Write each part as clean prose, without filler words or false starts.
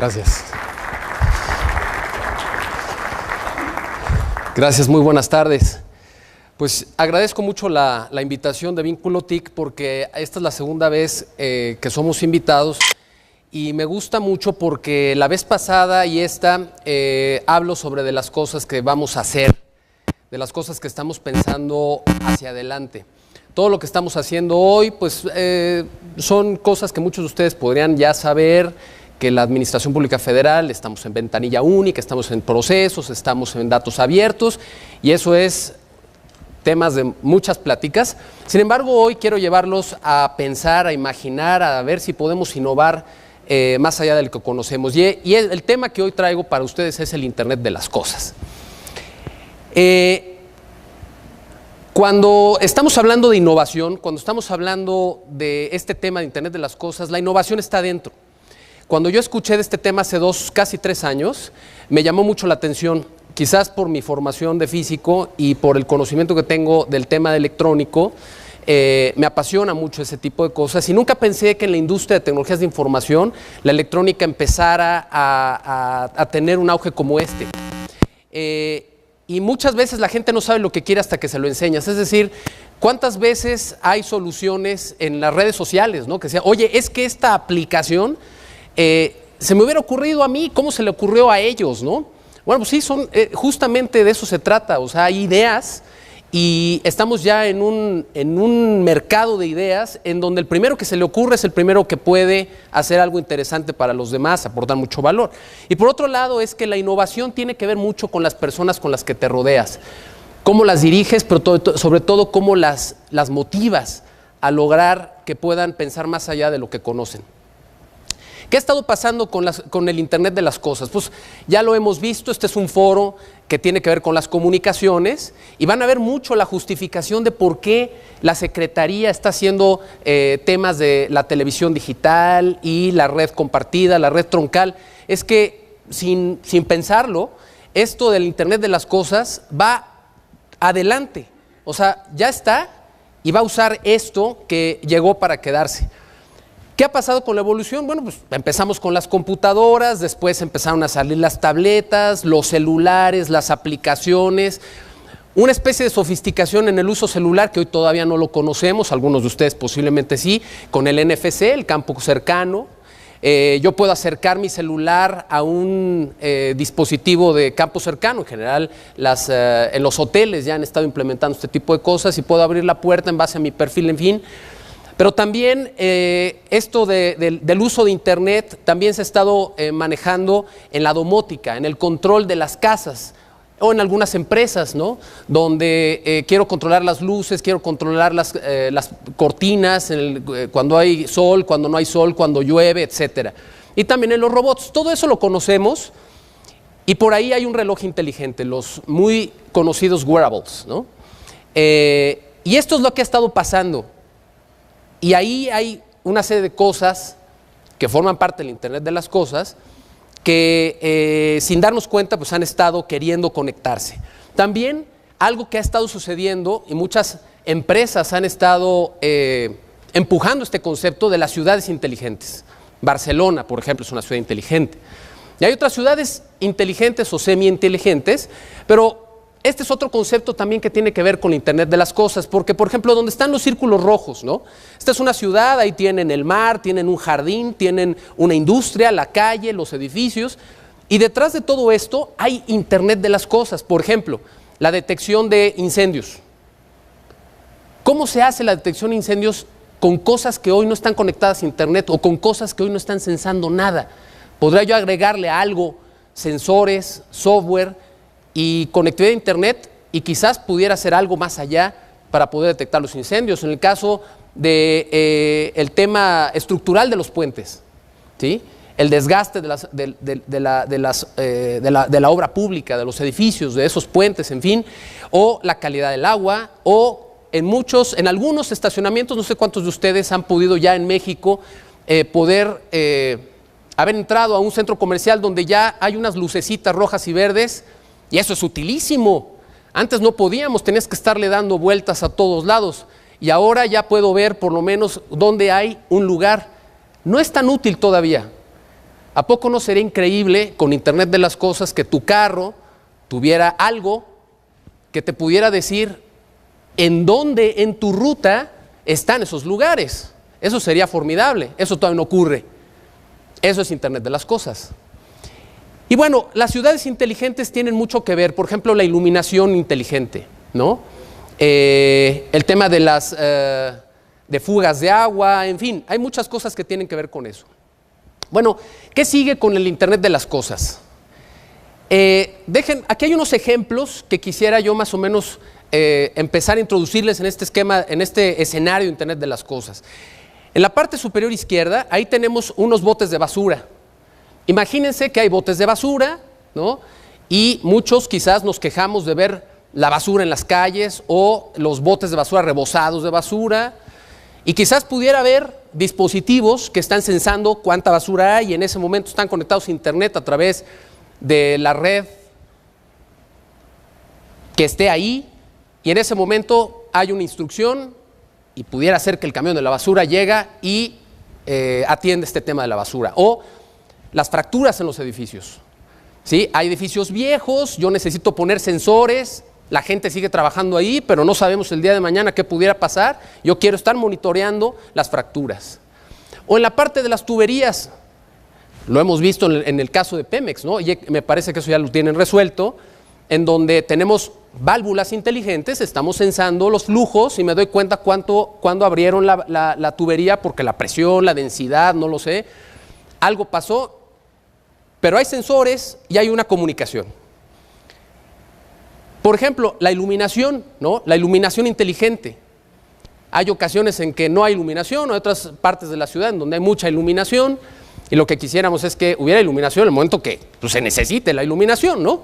Gracias. Gracias, muy buenas tardes. Pues agradezco mucho la invitación de Vínculo TIC porque esta es la segunda vez que somos invitados y me gusta mucho porque la vez pasada y esta hablo sobre de las cosas que vamos a hacer, de las cosas que estamos pensando hacia adelante. Todo lo que estamos haciendo hoy pues son cosas que muchos de ustedes podrían ya saber, que la Administración Pública Federal, estamos en ventanilla única, estamos en procesos, estamos en datos abiertos y eso es temas de muchas pláticas. Sin embargo, hoy quiero llevarlos a pensar, a imaginar, a ver si podemos innovar más allá del que conocemos. Y el tema que hoy traigo para ustedes es el Internet de las cosas. Cuando estamos hablando de innovación, cuando estamos hablando de este tema de Internet de las cosas, la innovación está dentro. Cuando yo escuché de este tema hace casi 3 años, me llamó mucho la atención, quizás por mi formación de físico y por el conocimiento que tengo del tema de electrónico, me apasiona mucho ese tipo de cosas y nunca pensé que en la industria de tecnologías de información la electrónica empezara a tener un auge como este. Y muchas veces la gente no sabe lo que quiere hasta que se lo enseñas. Es decir, ¿cuántas veces hay soluciones en las redes sociales, ¿no? Que sea, oye, es que esta aplicación se me hubiera ocurrido a mí, ¿cómo se le ocurrió a ellos, no? Bueno, pues sí, justamente de eso se trata, o sea, hay ideas y estamos ya en un mercado de ideas en donde el primero que se le ocurre es el primero que puede hacer algo interesante para los demás, aportar mucho valor. Y por otro lado es que la innovación tiene que ver mucho con las personas con las que te rodeas, cómo las diriges, pero sobre todo cómo las motivas a lograr que puedan pensar más allá de lo que conocen. ¿Qué ha estado pasando con el Internet de las cosas? Pues ya lo hemos visto, este es un foro que tiene que ver con las comunicaciones y van a ver mucho la justificación de por qué la Secretaría está haciendo temas de la televisión digital y la red compartida, la red troncal. Es que sin pensarlo, esto del Internet de las cosas va adelante, o sea, ya está y va a usar esto que llegó para quedarse. ¿Qué ha pasado con la evolución? Bueno, pues empezamos con las computadoras, después empezaron a salir las tabletas, los celulares, las aplicaciones, una especie de sofisticación en el uso celular que hoy todavía no lo conocemos, algunos de ustedes posiblemente sí, con el NFC, el campo cercano. Yo puedo acercar mi celular a un dispositivo de campo cercano. En general, en los hoteles ya han estado implementando este tipo de cosas y puedo abrir la puerta en base a mi perfil, en fin. Pero también esto del uso de Internet también se ha estado manejando en la domótica, en el control de las casas o en algunas empresas, ¿no? Donde quiero controlar las luces, quiero controlar las cortinas, cuando hay sol, cuando no hay sol, cuando llueve, etcétera. Y también en los robots. Todo eso lo conocemos y por ahí hay un reloj inteligente, los muy conocidos wearables, ¿no? Y esto es lo que ha estado pasando. Y ahí hay una serie de cosas que forman parte del Internet de las cosas que sin darnos cuenta pues han estado queriendo conectarse. También algo que ha estado sucediendo y muchas empresas han estado empujando este concepto de las ciudades inteligentes. Barcelona, por ejemplo, es una ciudad inteligente. Y hay otras ciudades inteligentes o semi-inteligentes, pero este es otro concepto también que tiene que ver con el Internet de las cosas, porque, por ejemplo, donde están los círculos rojos, ¿no? Esta es una ciudad, ahí tienen el mar, tienen un jardín, tienen una industria, la calle, los edificios, y detrás de todo esto hay Internet de las cosas. Por ejemplo, la detección de incendios. ¿Cómo se hace la detección de incendios con cosas que hoy no están conectadas a Internet o con cosas que hoy no están sensando nada? ¿Podría yo agregarle a algo sensores, software y conectividad a Internet y quizás pudiera hacer algo más allá para poder detectar los incendios? En el caso del tema estructural de los puentes, ¿sí? El desgaste de la obra pública, de los edificios, de esos puentes, en fin, o la calidad del agua, o en algunos estacionamientos, no sé cuántos de ustedes han podido ya en México haber entrado a un centro comercial donde ya hay unas lucecitas rojas y verdes. Y eso es utilísimo. Antes no podíamos, tenías que estarle dando vueltas a todos lados. Y ahora ya puedo ver por lo menos dónde hay un lugar. No es tan útil todavía, ¿A poco no sería increíble con Internet de las Cosas que tu carro tuviera algo que te pudiera decir en dónde en tu ruta están esos lugares? Eso sería formidable. Eso todavía no ocurre. Eso es Internet de las Cosas. Y bueno, las ciudades inteligentes tienen mucho que ver, por ejemplo, la iluminación inteligente, ¿no? El tema de las de fugas de agua, en fin, hay muchas cosas que tienen que ver con eso. Bueno, ¿qué sigue con el Internet de las Cosas? Aquí hay unos ejemplos que quisiera yo más o menos empezar a introducirles en este esquema, en este escenario de Internet de las Cosas. En la parte superior izquierda, ahí tenemos unos botes de basura. Imagínense que hay botes de basura, ¿no? Y muchos quizás nos quejamos de ver la basura en las calles o los botes de basura rebosados de basura. Y quizás pudiera haber dispositivos que están censando cuánta basura hay y en ese momento están conectados a Internet a través de la red que esté ahí y en ese momento hay una instrucción y pudiera ser que el camión de la basura llega y atiende este tema de la basura. O las fracturas en los edificios. ¿Sí? Hay edificios viejos, yo necesito poner sensores, la gente sigue trabajando ahí, pero no sabemos el día de mañana qué pudiera pasar. Yo quiero estar monitoreando las fracturas. O en la parte de las tuberías, lo hemos visto en el caso de Pemex, ¿no? Y me parece que eso ya lo tienen resuelto, en donde tenemos válvulas inteligentes, estamos censando los flujos y me doy cuenta cuándo abrieron la tubería, porque la presión, la densidad, no lo sé, algo pasó, pero hay sensores y hay una comunicación. Por ejemplo, la iluminación, ¿no? La iluminación inteligente. Hay ocasiones en que no hay iluminación, hay otras partes de la ciudad en donde hay mucha iluminación y lo que quisiéramos es que hubiera iluminación en el momento que pues, se necesite la iluminación, ¿no?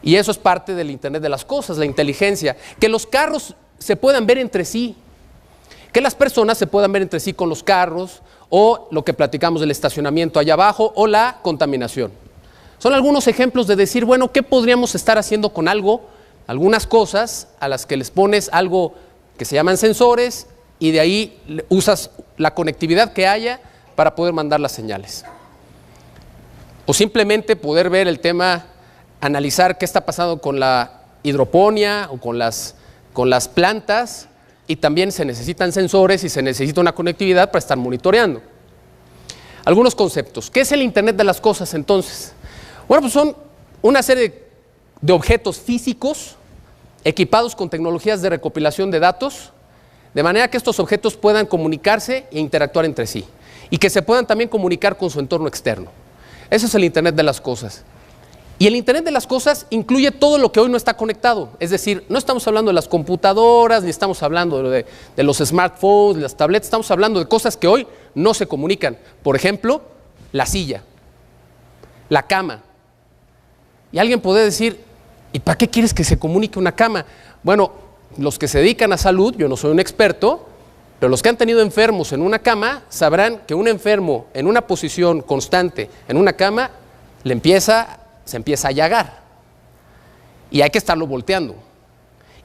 Y eso es parte del Internet de las Cosas, la inteligencia. Que los carros se puedan ver entre sí, que las personas se puedan ver entre sí con los carros, o lo que platicamos del estacionamiento allá abajo, o la contaminación. Son algunos ejemplos de decir, bueno, ¿qué podríamos estar haciendo con algo? Algunas cosas a las que les pones algo que se llaman sensores y de ahí usas la conectividad que haya para poder mandar las señales. O simplemente poder ver el tema, analizar qué está pasando con la hidroponía o con las plantas, y también se necesitan sensores y se necesita una conectividad para estar monitoreando. Algunos conceptos. ¿Qué es el Internet de las Cosas entonces? Bueno, pues son una serie de objetos físicos equipados con tecnologías de recopilación de datos, de manera que estos objetos puedan comunicarse e interactuar entre sí, y que se puedan también comunicar con su entorno externo. Eso es el Internet de las Cosas. Y el Internet de las Cosas incluye todo lo que hoy no está conectado. Es decir, no estamos hablando de las computadoras, ni estamos hablando de los smartphones, de las tabletas, estamos hablando de cosas que hoy no se comunican. Por ejemplo, la silla, la cama. Y alguien puede decir, ¿y para qué quieres que se comunique una cama? Bueno, los que se dedican a salud, yo no soy un experto, pero los que han tenido enfermos en una cama sabrán que un enfermo en una posición constante en una cama se empieza a llagar y hay que estarlo volteando.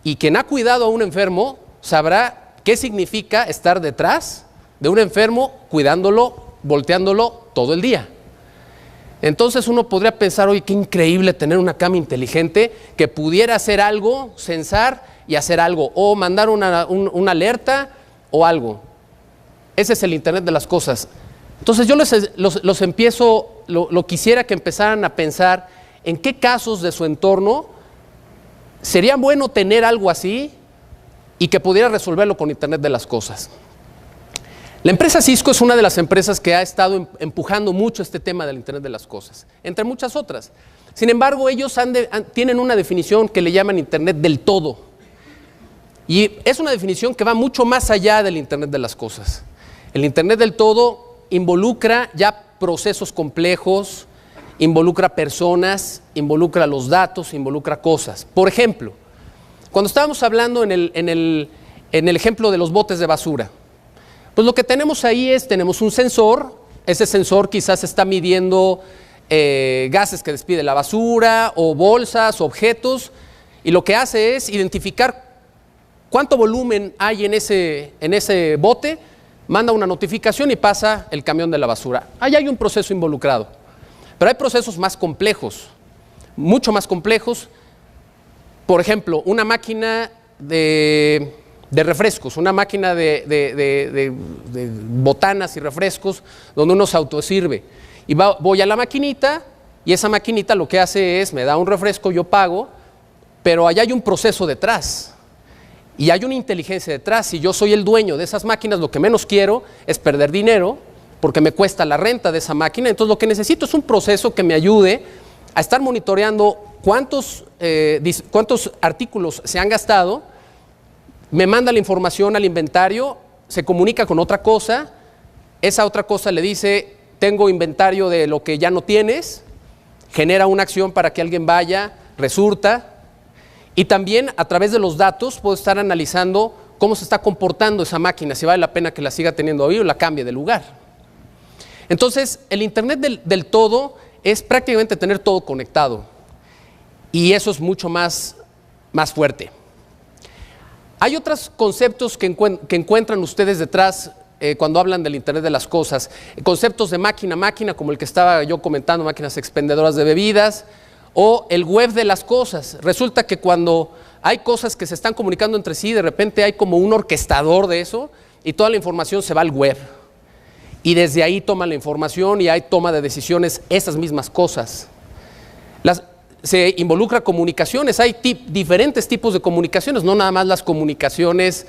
Y quien ha cuidado a un enfermo sabrá qué significa estar detrás de un enfermo cuidándolo, volteándolo todo el día. Entonces uno podría pensar, oye, qué increíble tener una cama inteligente que pudiera hacer algo, censar y hacer algo, o mandar una alerta o algo. Ese es el Internet de las Cosas. Entonces yo lo quisiera que empezaran a pensar en qué casos de su entorno sería bueno tener algo así y que pudiera resolverlo con Internet de las Cosas. La empresa Cisco es una de las empresas que ha estado empujando mucho este tema del Internet de las Cosas, entre muchas otras. Sin embargo, ellos tienen una definición que le llaman Internet del todo. Y es una definición que va mucho más allá del Internet de las Cosas. El Internet del todo involucra ya procesos complejos, involucra personas, involucra los datos, involucra cosas. Por ejemplo, cuando estábamos hablando en el ejemplo de los botes de basura, pues lo que tenemos ahí tenemos un sensor, ese sensor quizás está midiendo gases que despide la basura, o bolsas, objetos, y lo que hace es identificar cuánto volumen hay en ese bote, manda una notificación y pasa el camión de la basura. Ahí hay un proceso involucrado. Pero hay procesos más complejos, mucho más complejos. Por ejemplo, una máquina de refrescos, una máquina de botanas y refrescos donde uno se autosirve. Y voy a la maquinita y esa maquinita lo que hace es, me da un refresco, yo pago, pero allá hay un proceso detrás y hay una inteligencia detrás. Si yo soy el dueño de esas máquinas, lo que menos quiero es perder dinero porque me cuesta la renta de esa máquina. Entonces lo que necesito es un proceso que me ayude a estar monitoreando cuántos artículos se han gastado, me manda la información al inventario, se comunica con otra cosa, esa otra cosa le dice, tengo inventario de lo que ya no tienes, genera una acción para que alguien vaya, resurta, y también a través de los datos puedo estar analizando cómo se está comportando esa máquina, si vale la pena que la siga teniendo ahí o la cambie de lugar. Entonces, el Internet del todo es prácticamente tener todo conectado, y eso es mucho más fuerte. Hay otros conceptos que encuentran ustedes detrás cuando hablan del Internet de las cosas. Conceptos de máquina a máquina, como el que estaba yo comentando, máquinas expendedoras de bebidas, o el web de las cosas. Resulta que cuando hay cosas que se están comunicando entre sí, de repente hay como un orquestador de eso, y toda la información se va al web. Y desde ahí toma la información y hay toma de decisiones esas mismas cosas. Se involucra comunicaciones, hay diferentes tipos de comunicaciones, no nada más las comunicaciones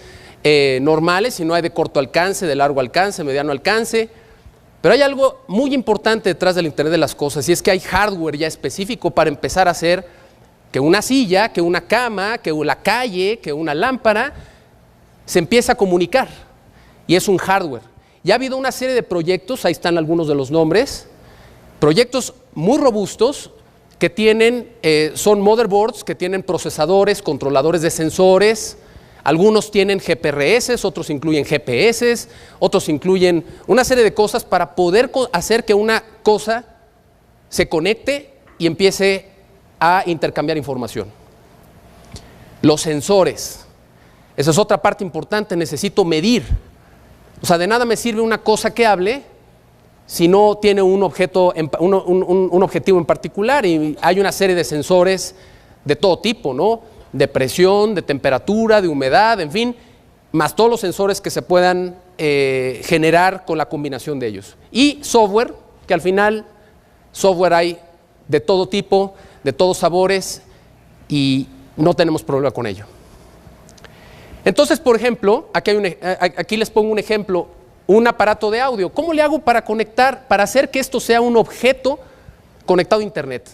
normales, sino hay de corto alcance, de largo alcance, mediano alcance. Pero hay algo muy importante detrás del Internet de las cosas, y es que hay hardware ya específico para empezar a hacer que una silla, que una cama, que la calle, que una lámpara se empiece a comunicar, y es un hardware. Ya ha habido una serie de proyectos, ahí están algunos de los nombres, proyectos muy robustos que tienen, son motherboards que tienen procesadores, controladores de sensores, algunos tienen GPRS, otros incluyen GPS, otros incluyen una serie de cosas para poder hacer que una cosa se conecte y empiece a intercambiar información. Los sensores, esa es otra parte importante, necesito medir. O sea, de nada me sirve una cosa que hable si no tiene un objetivo en particular, y hay una serie de sensores de todo tipo, ¿no? De presión, de temperatura, de humedad, en fin, más todos los sensores que se puedan generar con la combinación de ellos. Y software, que al final software hay de todo tipo, de todos sabores, y no tenemos problema con ello. Entonces, por ejemplo, aquí les pongo un ejemplo, un aparato de audio. ¿Cómo le hago para conectar, para hacer que esto sea un objeto conectado a Internet?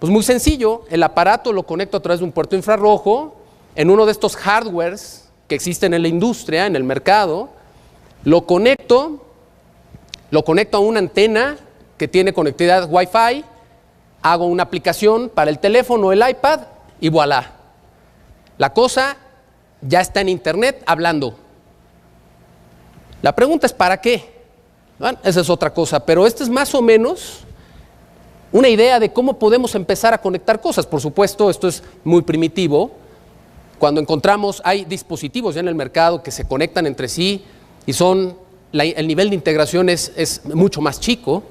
Pues muy sencillo, el aparato lo conecto a través de un puerto infrarrojo, en uno de estos hardwares que existen en la industria, en el mercado, lo conecto a una antena que tiene conectividad Wi-Fi, hago una aplicación para el teléfono o el iPad y voilà. La cosa ya está en Internet hablando. La pregunta es ¿para qué? Bueno, esa es otra cosa, pero esta es más o menos una idea de cómo podemos empezar a conectar cosas. Por supuesto, esto es muy primitivo. Cuando hay dispositivos ya en el mercado que se conectan entre sí y el nivel de integración es mucho más chico,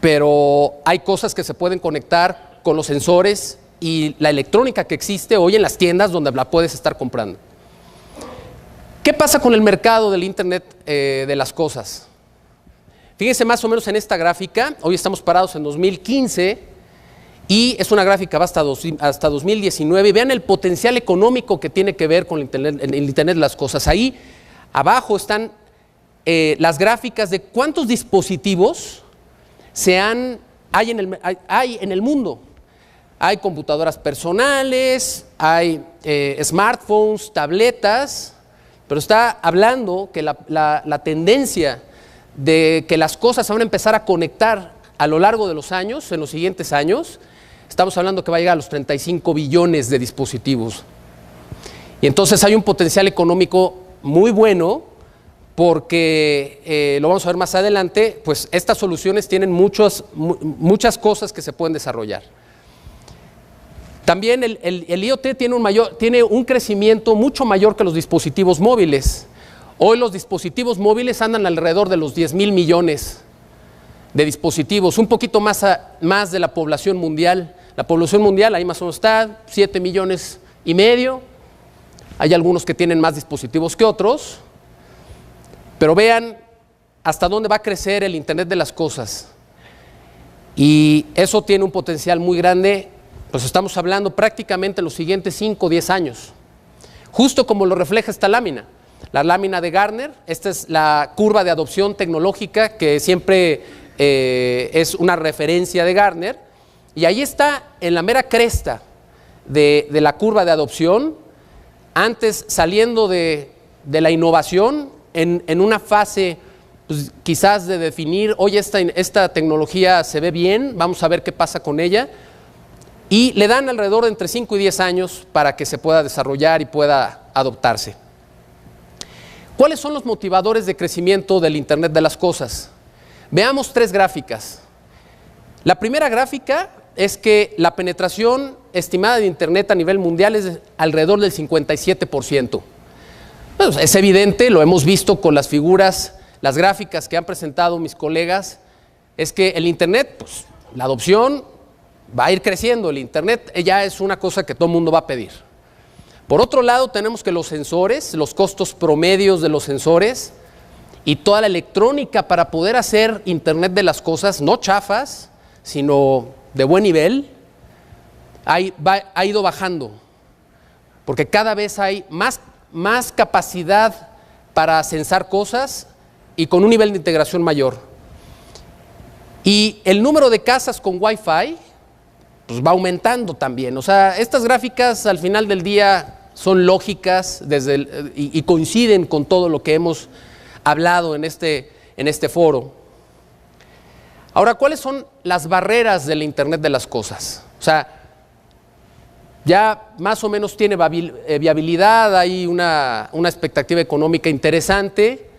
pero hay cosas que se pueden conectar con los sensores y la electrónica que existe hoy en las tiendas donde la puedes estar comprando. ¿Qué pasa con el mercado del Internet de las cosas? Fíjense más o menos en esta gráfica, hoy estamos parados en 2015 y es una gráfica hasta 2019, y vean el potencial económico que tiene que ver con el Internet de las cosas. Ahí abajo están las gráficas de cuántos dispositivos hay en el mundo. Hay computadoras personales, hay smartphones, tabletas, pero está hablando que la tendencia de que las cosas van a empezar a conectar a lo largo de los años, en los siguientes años, estamos hablando que va a llegar a los 35 billones de dispositivos. Y entonces hay un potencial económico muy bueno porque, lo vamos a ver más adelante, pues estas soluciones tienen muchas cosas que se pueden desarrollar. También el IoT tiene un crecimiento mucho mayor que los dispositivos móviles. Hoy los dispositivos móviles andan alrededor de los 10,000 millones de dispositivos, un poquito más de la población mundial. La población mundial ahí más o menos está, 7,5 millones. Hay algunos que tienen más dispositivos que otros, pero vean hasta dónde va a crecer el Internet de las cosas. Y eso tiene un potencial muy grande, pues estamos hablando prácticamente en los siguientes 5 o 10 años. Justo como lo refleja esta lámina, la lámina de Gartner. Esta es la curva de adopción tecnológica que siempre es una referencia de Gartner. Y ahí está en la mera cresta de la curva de adopción, antes saliendo de la innovación, en una fase pues, quizás de definir, oye, esta tecnología se ve bien, vamos a ver qué pasa con ella, y le dan alrededor de entre 5 y 10 años para que se pueda desarrollar y pueda adoptarse. ¿Cuáles son los motivadores de crecimiento del Internet de las cosas? Veamos 3 gráficas. La primera gráfica es que la penetración estimada de Internet a nivel mundial es alrededor del 57%. Bueno, es evidente, lo hemos visto con las figuras, las gráficas que han presentado mis colegas, es que el Internet, pues, la adopción va a ir creciendo. El Internet ya es una cosa que todo el mundo va a pedir. Por otro lado, tenemos que los sensores, los costos promedios de los sensores y toda la electrónica para poder hacer Internet de las cosas, no chafas, sino de buen nivel, ha ido bajando, porque cada vez hay más capacidad para censar cosas y con un nivel de integración mayor. Y el número de casas con Wi-Fi pues va aumentando también. O sea, estas gráficas al final del día son lógicas y coinciden con todo lo que hemos hablado en este foro. Ahora, ¿cuáles son las barreras del Internet de las cosas? O sea, ya más o menos tiene viabilidad, hay una expectativa económica interesante,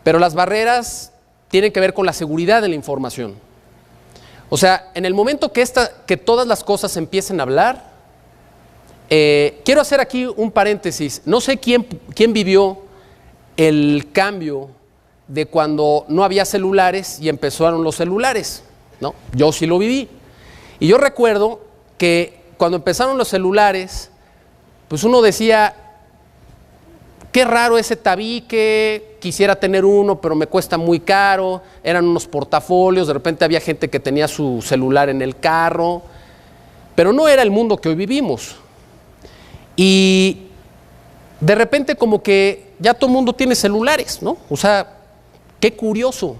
pero las barreras tienen que ver con la seguridad de la información. O sea, en el momento que todas las cosas empiecen a hablar, quiero hacer aquí un paréntesis. No sé quién vivió el cambio de cuando no había celulares y empezaron los celulares, ¿no? Yo sí lo viví. Y yo recuerdo que cuando empezaron los celulares, pues uno decía, qué raro ese tabique, quisiera tener uno, pero me cuesta muy caro, eran unos portafolios, de repente había gente que tenía su celular en el carro, pero no era el mundo que hoy vivimos. Y de repente como que ya todo el mundo tiene celulares, ¿no? O sea, qué curioso.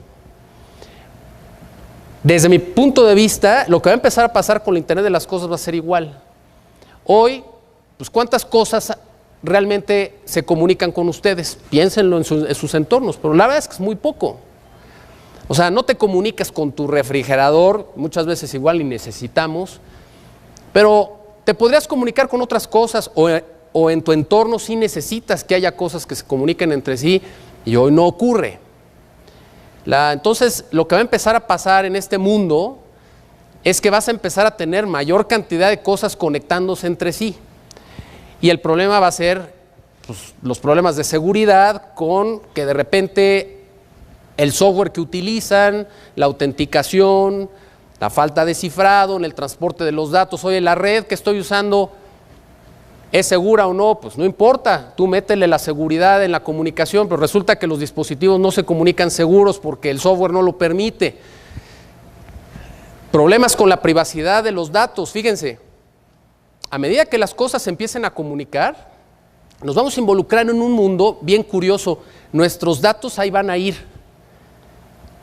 Desde mi punto de vista, lo que va a empezar a pasar con el Internet de las cosas va a ser igual. Hoy, pues cuántas cosas realmente se comunican con ustedes. Piénsenlo en sus entornos, pero la verdad es que es muy poco. O sea, no te comunicas con tu refrigerador, muchas veces igual ni necesitamos, pero te podrías comunicar con otras cosas o en tu entorno sí necesitas que haya cosas que se comuniquen entre sí y hoy no ocurre. Entonces, lo que va a empezar a pasar en este mundo es que vas a empezar a tener mayor cantidad de cosas conectándose entre sí. Y el problema va a ser pues, los problemas de seguridad con que de repente el software que utilizan, la autenticación, la falta de cifrado en el transporte de los datos. Oye, la red que estoy usando ¿es segura o no? Pues no importa, tú métele la seguridad en la comunicación, pero resulta que los dispositivos no se comunican seguros porque el software no lo permite. Problemas con la privacidad de los datos, fíjense. A medida que las cosas se empiecen a comunicar, nos vamos a involucrar en un mundo bien curioso. Nuestros datos ahí van a ir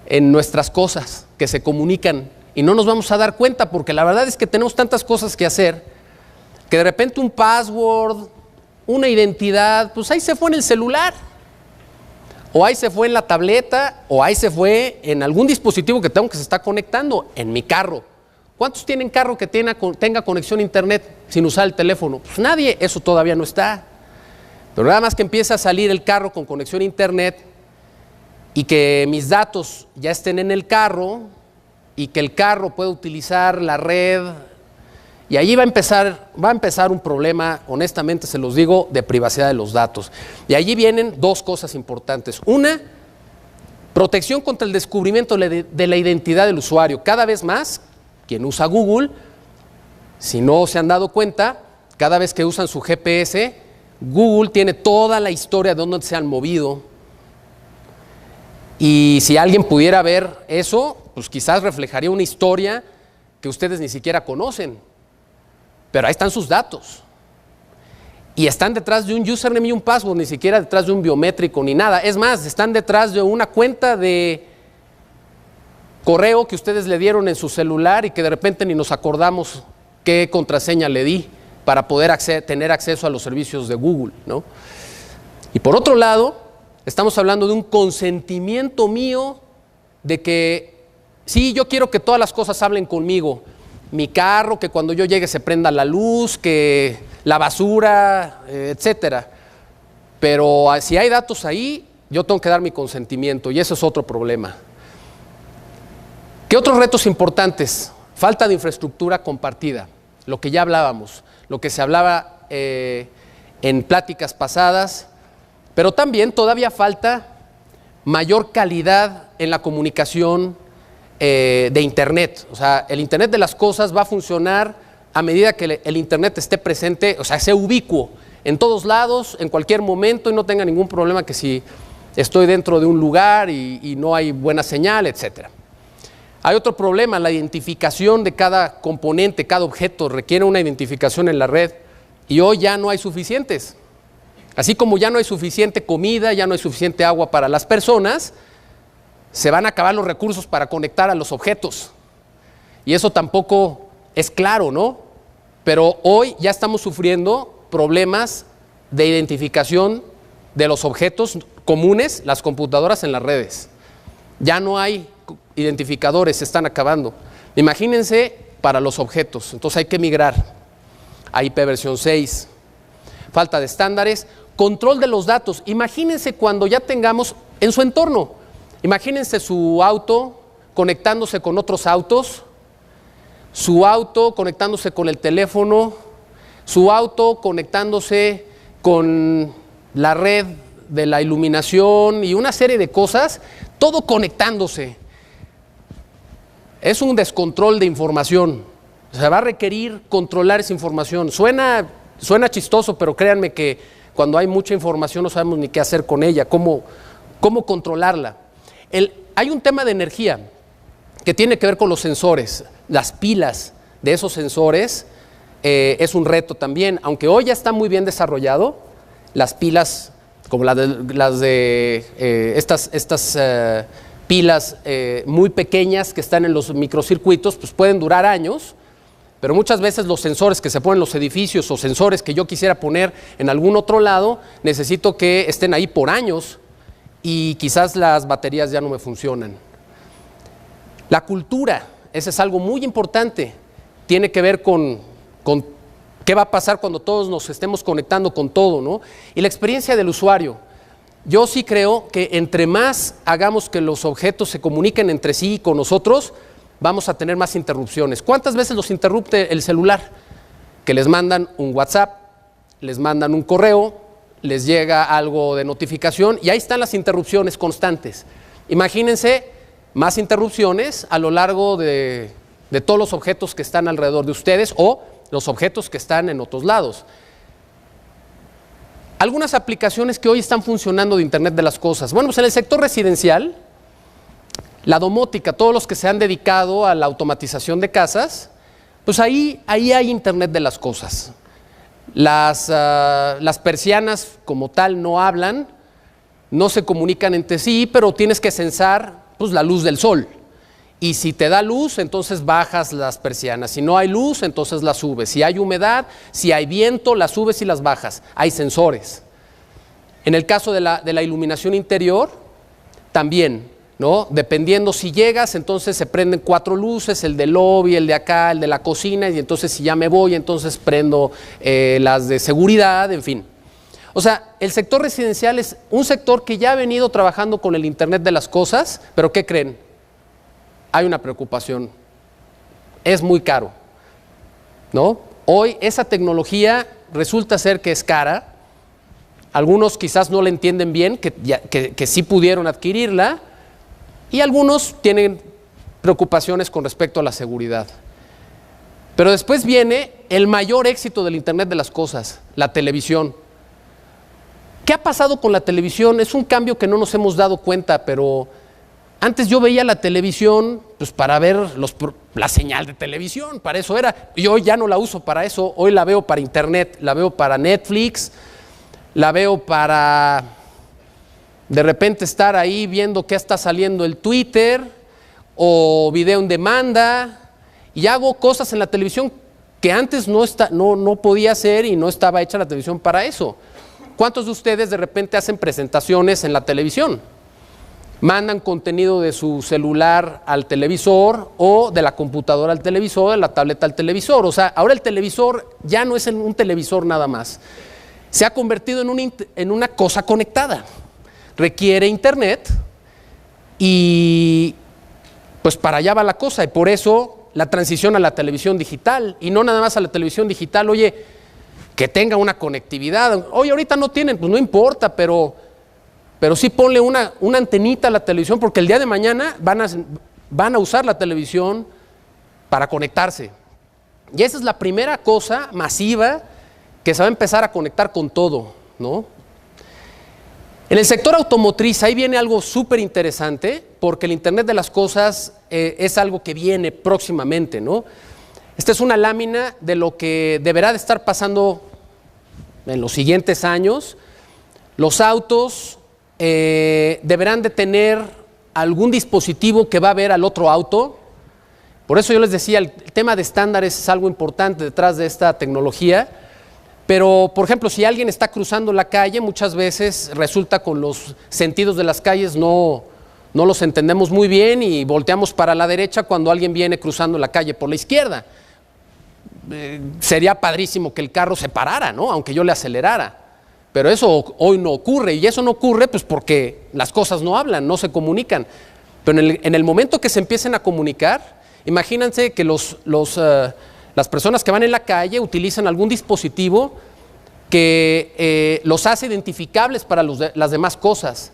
en nuestras cosas que se comunican y no nos vamos a dar cuenta porque la verdad es que tenemos tantas cosas que hacer que de repente un password, una identidad, pues ahí se fue en el celular, o ahí se fue en la tableta, o ahí se fue en algún dispositivo que tengo que se está conectando, en mi carro. ¿Cuántos tienen carro que tenga conexión a internet sin usar el teléfono? Pues nadie, eso todavía no está. Pero nada más que empieza a salir el carro con conexión a internet y que mis datos ya estén en el carro y que el carro pueda utilizar la red. Y allí va a empezar un problema, honestamente se los digo, de privacidad de los datos. Y allí vienen dos cosas importantes. Una, Protección contra el descubrimiento de la identidad del usuario. Cada vez más, quien usa Google, si no se han dado cuenta, cada vez que usan su GPS, Google tiene toda la historia de dónde se han movido. Y si alguien pudiera ver eso, pues quizás reflejaría una historia que ustedes ni siquiera conocen. Pero ahí están sus datos. Y están detrás de un username y un password, ni siquiera detrás de un biométrico ni nada. Es más, están detrás de una cuenta de correo que ustedes le dieron en su celular y que de repente ni nos acordamos qué contraseña le di para poder tener acceso a los servicios de Google, ¿no? Y por otro lado, estamos hablando de un consentimiento mío de que, sí, yo quiero que todas las cosas hablen conmigo. Mi carro, que cuando yo llegue se prenda la luz, que la basura, etcétera. Pero si hay datos ahí, yo tengo que dar mi consentimiento y eso es otro problema. ¿Qué otros retos importantes? Falta de infraestructura compartida, lo que ya hablábamos, lo que se hablaba en pláticas pasadas, pero también todavía falta mayor calidad en la comunicación de Internet. O sea, el Internet de las cosas va a funcionar a medida que el Internet esté presente, o sea, sea ubicuo en todos lados, en cualquier momento y no tenga ningún problema que si estoy dentro de un lugar y no hay buena señal, etcétera. Hay otro problema, la identificación de cada componente, cada objeto requiere una identificación en la red y hoy ya no hay suficientes. Así como ya no hay suficiente comida, ya no hay suficiente agua para las personas, se van a acabar los recursos para conectar a los objetos. Y eso tampoco es claro, ¿no? Pero hoy ya estamos sufriendo problemas de identificación de los objetos comunes, las computadoras en las redes. Ya no hay identificadores, se están acabando. Imagínense para los objetos, entonces hay que migrar a IP versión 6. Falta de estándares, control de los datos. Imagínense cuando ya tengamos en su entorno, imagínense su auto conectándose con otros autos, su auto conectándose con el teléfono, su auto conectándose con la red de la iluminación y una serie de cosas, todo conectándose. Es un descontrol de información. Se va a requerir controlar esa información. Suena chistoso, pero créanme que cuando hay mucha información no sabemos ni qué hacer con ella, cómo controlarla. Hay un tema de energía que tiene que ver con los sensores. Las pilas de esos sensores es un reto también, aunque hoy ya está muy bien desarrollado. Las pilas, como las de estas pilas muy pequeñas que están en los microcircuitos, pues pueden durar años, pero muchas veces los sensores que se ponen en los edificios o sensores que yo quisiera poner en algún otro lado, necesito que estén ahí por años y quizás las baterías ya no me funcionan. La cultura, ese es algo muy importante, tiene que ver con qué va a pasar cuando todos nos estemos conectando con todo, ¿no? Y la experiencia del usuario. Yo sí creo que entre más hagamos que los objetos se comuniquen entre sí y con nosotros, vamos a tener más interrupciones. ¿Cuántas veces los interrumpe el celular? Que les mandan un WhatsApp, les mandan un correo, les llega algo de notificación y ahí están las interrupciones constantes. Imagínense más interrupciones a lo largo de todos los objetos que están alrededor de ustedes o los objetos que están en otros lados. Algunas aplicaciones que hoy están funcionando de Internet de las cosas. Bueno, pues en el sector residencial, la domótica, todos los que se han dedicado a la automatización de casas, pues ahí hay Internet de las cosas. Las persianas como tal no hablan, no se comunican entre sí, pero tienes que censar pues, la luz del sol. Y si te da luz, entonces bajas las persianas. Si no hay luz, entonces las subes. Si hay humedad, si hay viento, las subes y las bajas. Hay sensores. En el caso de la iluminación interior, también, ¿no? Dependiendo si llegas, entonces se prenden 4 luces, el del lobby, el de acá, el de la cocina, y entonces si ya me voy, entonces prendo las de seguridad, en fin. O sea, el sector residencial es un sector que ya ha venido trabajando con el Internet de las cosas, pero ¿qué creen? Hay una preocupación, es muy caro, ¿no? Hoy esa tecnología resulta ser que es cara, algunos quizás no la entienden bien, que sí pudieron adquirirla, Y algunos tienen preocupaciones con respecto a la seguridad. Pero después viene el mayor éxito del Internet de las cosas, la televisión. ¿Qué ha pasado con la televisión? Es un cambio que no nos hemos dado cuenta, pero antes yo veía la televisión pues, para ver la señal de televisión, para eso era. Y hoy ya no la uso para eso, hoy la veo para Internet, la veo para Netflix, la veo para de repente estar ahí viendo qué está saliendo el Twitter o video en demanda. Y hago cosas en la televisión que antes no podía hacer y no estaba hecha la televisión para eso. ¿Cuántos de ustedes de repente hacen presentaciones en la televisión? Mandan contenido de su celular al televisor o de la computadora al televisor, de la tableta al televisor. O sea, ahora el televisor ya no es un televisor nada más. Se ha convertido en una cosa conectada. Requiere internet y pues para allá va la cosa. Y por eso la transición a la televisión digital, y no nada más a la televisión digital, oye, que tenga una conectividad. Oye, ahorita no tienen, pues no importa, pero sí ponle una antenita a la televisión, porque el día de mañana van a usar la televisión para conectarse. Y esa es la primera cosa masiva que se va a empezar a conectar con todo, ¿no? En el sector automotriz, ahí viene algo súper interesante, porque el Internet de las cosas es algo que viene próximamente, ¿no? Esta es una lámina de lo que deberá de estar pasando en los siguientes años. Los autos deberán de tener algún dispositivo que va a ver al otro auto. Por eso yo les decía, el tema de estándares es algo importante detrás de esta tecnología. Pero, por ejemplo, si alguien está cruzando la calle, muchas veces resulta con los sentidos de las calles no los entendemos muy bien y volteamos para la derecha cuando alguien viene cruzando la calle por la izquierda. Sería padrísimo que el carro se parara, ¿no? Aunque yo le acelerara. Pero eso hoy no ocurre, y eso no ocurre pues porque las cosas no hablan, no se comunican. Pero en el momento que se empiecen a comunicar, imagínense que las personas que van en la calle utilizan algún dispositivo que los hace identificables para las demás cosas.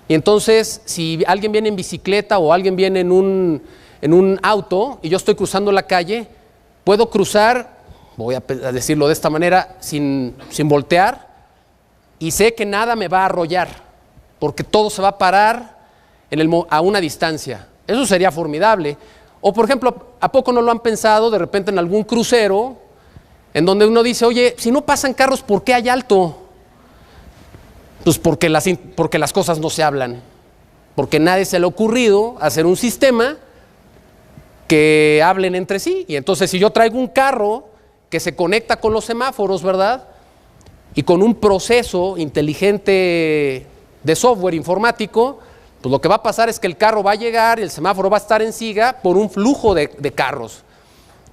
Y entonces, si alguien viene en bicicleta o alguien viene en un auto y yo estoy cruzando la calle, puedo cruzar, voy a decirlo de esta manera, sin voltear, y sé que nada me va a arrollar, porque todo se va a parar a una distancia. Eso sería formidable. O, por ejemplo, ¿a poco no lo han pensado de repente en algún crucero en donde uno dice, oye, si no pasan carros, ¿por qué hay alto? Pues porque las cosas no se hablan, porque nadie se le ha ocurrido hacer un sistema que hablen entre sí. Y entonces si yo traigo un carro que se conecta con los semáforos, ¿verdad? Y con un proceso inteligente de software informático, pues lo que va a pasar es que el carro va a llegar y el semáforo va a estar en siga por un flujo de carros.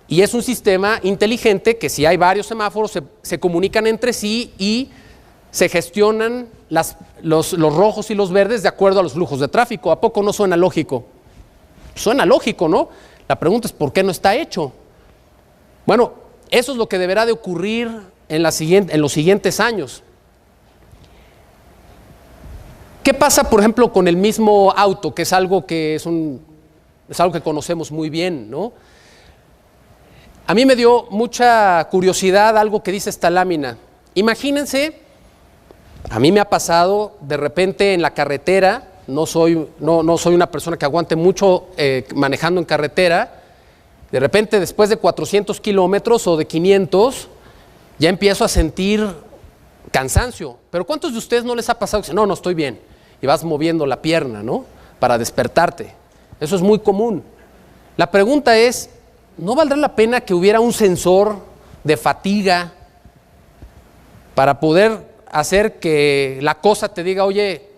Y es un sistema inteligente que si hay varios semáforos se comunican entre sí y se gestionan los rojos y los verdes de acuerdo a los flujos de tráfico. ¿A poco no suena lógico? Suena lógico, ¿no? La pregunta es ¿por qué no está hecho? Bueno, eso es lo que deberá de ocurrir en los siguientes años. ¿Qué pasa, por ejemplo, con el mismo auto, que es algo que conocemos muy bien, ¿no? A mí me dio mucha curiosidad algo que dice esta lámina. Imagínense, a mí me ha pasado de repente en la carretera, no soy una persona que aguante mucho manejando en carretera, de repente después de 400 kilómetros o de 500, ya empiezo a sentir cansancio. Pero ¿cuántos de ustedes no les ha pasado que dicen, no estoy bien? Y vas moviendo la pierna, ¿no? Para despertarte. Eso es muy común. La pregunta es, ¿no valdrá la pena que hubiera un sensor de fatiga para poder hacer que la cosa te diga, oye,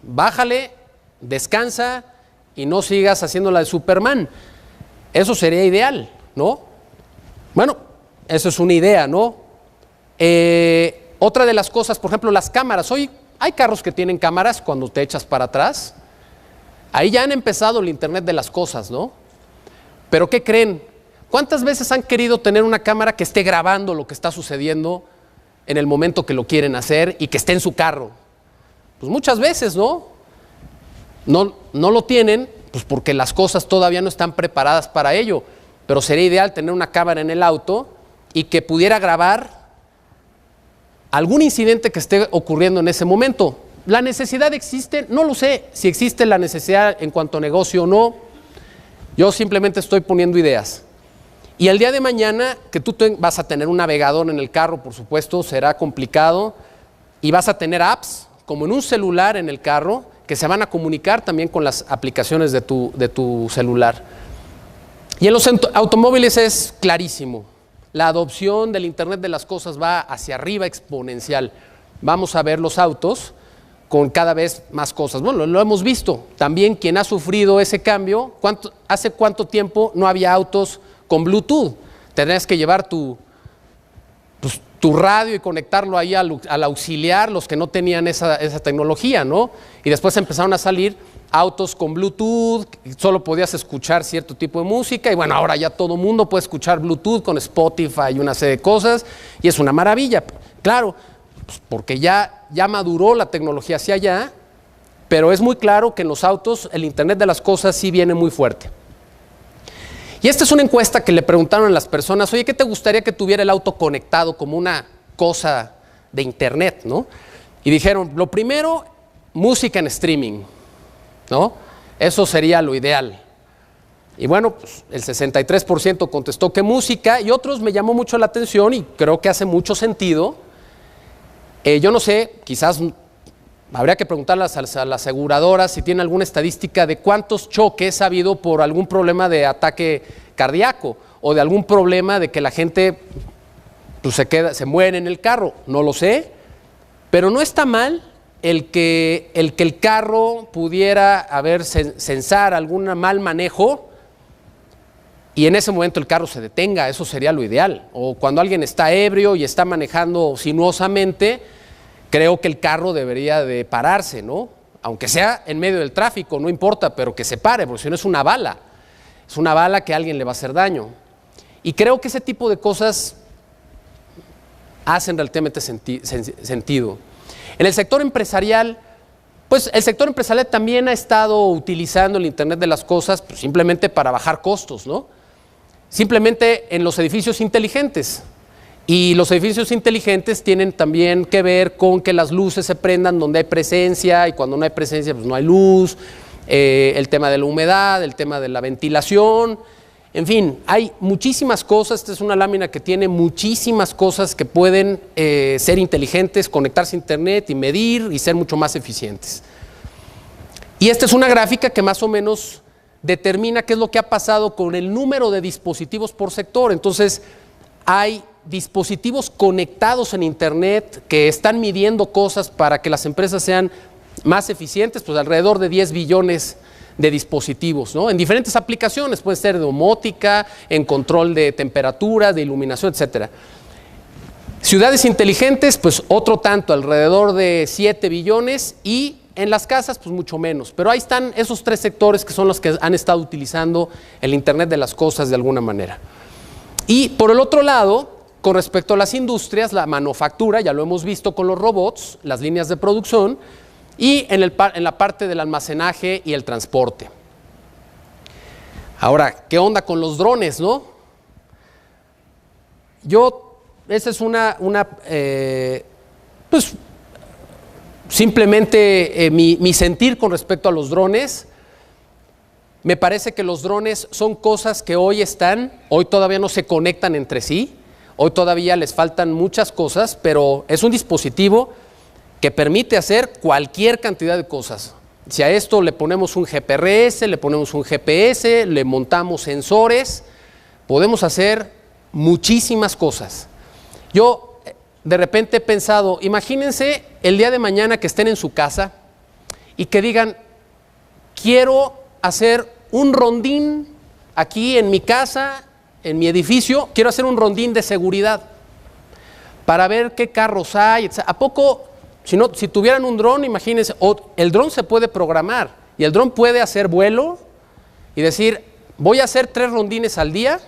bájale, descansa y no sigas haciendo la de Superman? Eso sería ideal, ¿no? Bueno, eso es una idea, ¿no? Otra de las cosas, por ejemplo, las cámaras. Hoy hay carros que tienen cámaras cuando te echas para atrás. Ahí ya han empezado el Internet de las cosas, ¿no? Pero ¿qué creen? ¿Cuántas veces han querido tener una cámara que esté grabando lo que está sucediendo en el momento que lo quieren hacer y que esté en su carro? Pues muchas veces, ¿no? No lo tienen, pues porque las cosas todavía no están preparadas para ello, pero sería ideal tener una cámara en el auto y que pudiera grabar algún incidente que esté ocurriendo en ese momento. ¿La necesidad existe? No lo sé, si existe la necesidad en cuanto a negocio o no. Yo simplemente estoy poniendo ideas. Y el día de mañana, que tú vas a tener un navegador en el carro, por supuesto, será complicado, y vas a tener apps, como en un celular en el carro, que se van a comunicar también con las aplicaciones de tu celular. Y en los automóviles es clarísimo. La adopción del Internet de las cosas va hacia arriba exponencial. Vamos a ver los autos con cada vez más cosas. Bueno, lo hemos visto. También quien ha sufrido ese cambio, ¿hace cuánto tiempo no había autos con Bluetooth? Tenías que llevar tu radio y conectarlo ahí al auxiliar, los que no tenían esa tecnología, ¿no? Y después empezaron a salir autos con Bluetooth, solo podías escuchar cierto tipo de música, y bueno, ahora ya todo mundo puede escuchar Bluetooth con Spotify y una serie de cosas, y es una maravilla. Claro, pues porque ya maduró la tecnología hacia allá, pero es muy claro que en los autos el Internet de las cosas sí viene muy fuerte. Y esta es una encuesta que le preguntaron a las personas, oye, ¿qué te gustaría que tuviera el auto conectado como una cosa de Internet, ¿no? Y dijeron, lo primero, música en streaming, ¿no? Eso sería lo ideal. Y bueno, pues el 63% contestó que música, y otros me llamó mucho la atención y creo que hace mucho sentido. Yo no sé, quizás habría que preguntarle a las aseguradoras si tienen alguna estadística de cuántos choques ha habido por algún problema de ataque cardíaco o de algún problema de que la gente pues, se muere en el carro. No lo sé, pero no está mal el que el carro pudiera censar algún mal manejo y en ese momento el carro se detenga. Eso sería lo ideal. O cuando alguien está ebrio y está manejando sinuosamente, creo que el carro debería de pararse, ¿no? Aunque sea en medio del tráfico, no importa, pero que se pare, porque si no es una bala. Es una bala que a alguien le va a hacer daño. Y creo que ese tipo de cosas hacen realmente sentido. En el sector empresarial, pues el sector empresarial también ha estado utilizando el Internet de las cosas pues, simplemente para bajar costos, ¿no? Simplemente en los edificios inteligentes. Y los edificios inteligentes tienen también que ver con que las luces se prendan donde hay presencia y cuando no hay presencia pues no hay luz, el tema de la humedad, el tema de la ventilación, en fin, hay muchísimas cosas. Esta es una lámina que tiene muchísimas cosas que pueden ser inteligentes, conectarse a Internet y medir y ser mucho más eficientes. Y esta es una gráfica que más o menos determina qué es lo que ha pasado con el número de dispositivos por sector. Entonces, hay dispositivos conectados en Internet que están midiendo cosas para que las empresas sean más eficientes, pues alrededor de 10 billones de dispositivos, ¿no? En diferentes aplicaciones, puede ser de domótica, en control de temperatura, de iluminación, etcétera. Ciudades inteligentes, pues otro tanto, alrededor de 7 billones y en las casas, pues mucho menos. Pero ahí están esos tres sectores que son los que han estado utilizando el Internet de las cosas de alguna manera. Y por el otro lado, con respecto a las industrias, la manufactura, ya lo hemos visto con los robots, las líneas de producción, y en la parte del almacenaje y el transporte. Ahora, ¿qué onda con los drones, no? Esa es pues, simplemente mi sentir con respecto a los drones. Me parece que los drones son cosas que hoy todavía no se conectan entre sí, hoy todavía les faltan muchas cosas, pero es un dispositivo que permite hacer cualquier cantidad de cosas. Si a esto le ponemos un GPRS, le ponemos un GPS, le montamos sensores, podemos hacer muchísimas cosas. Yo de repente he pensado, imagínense el día de mañana que estén en su casa y que digan, quiero hacer un rondín aquí en mi casa, en mi edificio, quiero hacer un rondín de seguridad para ver qué carros hay, etc. ¿A poco, si tuvieran un dron, imagínense, el dron se puede programar y el dron puede hacer vuelo y decir, voy a hacer 3 rondines al día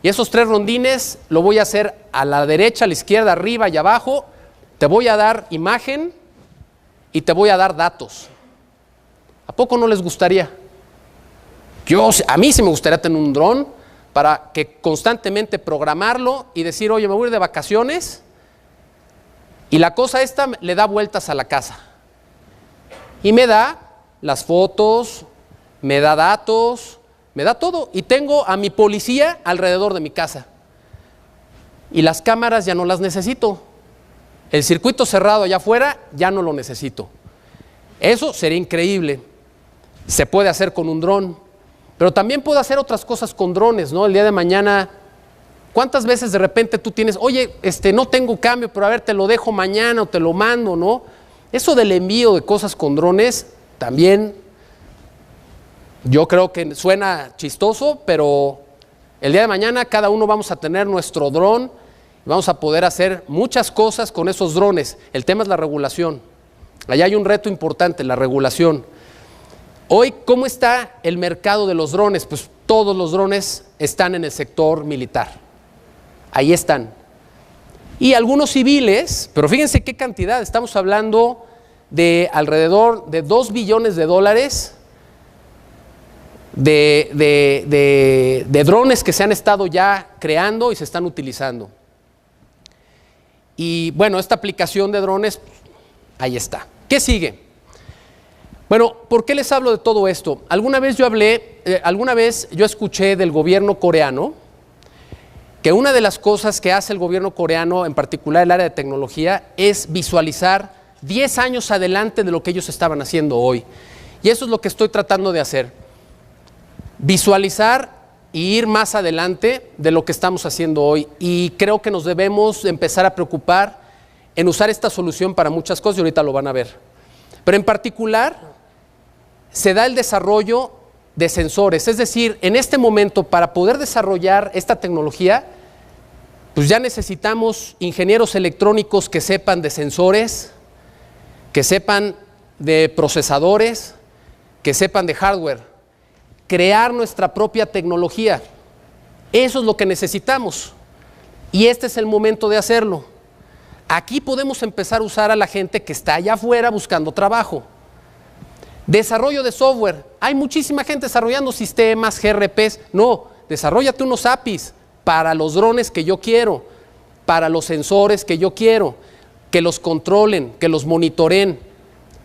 y esos 3 rondines lo voy a hacer a la derecha, a la izquierda, arriba y abajo, te voy a dar imagen y te voy a dar datos. ¿A poco no les gustaría? A mí sí me gustaría tener un dron para que constantemente programarlo y decir, oye, me voy a ir de vacaciones y la cosa esta le da vueltas a la casa. Y me da las fotos, me da datos, me da todo. Y tengo a mi policía alrededor de mi casa. Y las cámaras ya no las necesito. El circuito cerrado allá afuera ya no lo necesito. Eso sería increíble. Se puede hacer con un dron. Pero también puedo hacer otras cosas con drones, ¿no? El día de mañana, ¿cuántas veces de repente tú tienes, oye, no tengo cambio, pero a ver, te lo dejo mañana o te lo mando, ¿no? Eso del envío de cosas con drones, también yo creo que suena chistoso, pero el día de mañana cada uno vamos a tener nuestro dron y vamos a poder hacer muchas cosas con esos drones. El tema es la regulación. Allá hay un reto importante, la regulación. Hoy, ¿cómo está el mercado de los drones? Pues todos los drones están en el sector militar. Ahí están. Y algunos civiles, pero fíjense qué cantidad, estamos hablando de alrededor de $2 billones de drones que se han estado ya creando y se están utilizando. Y bueno, esta aplicación de drones, ahí está. ¿Qué sigue? Bueno, ¿por qué les hablo de todo esto? Alguna vez yo escuché del gobierno coreano que una de las cosas que hace el gobierno coreano, en particular el área de tecnología, es visualizar 10 años adelante de lo que ellos estaban haciendo hoy. Y eso es lo que estoy tratando de hacer. Visualizar y ir más adelante de lo que estamos haciendo hoy. Y creo que nos debemos empezar a preocupar en usar esta solución para muchas cosas y ahorita lo van a ver. Pero en particular se da el desarrollo de sensores. Es decir, en este momento para poder desarrollar esta tecnología, pues ya necesitamos ingenieros electrónicos que sepan de sensores, que sepan de procesadores, que sepan de hardware. Crear nuestra propia tecnología. Eso es lo que necesitamos. Y este es el momento de hacerlo. Aquí podemos empezar a usar a la gente que está allá afuera buscando trabajo. Desarrollo de software. Hay muchísima gente desarrollando sistemas, GRPs. No, desarróllate unos APIs para los drones que yo quiero, para los sensores que yo quiero, que los controlen, que los monitoreen.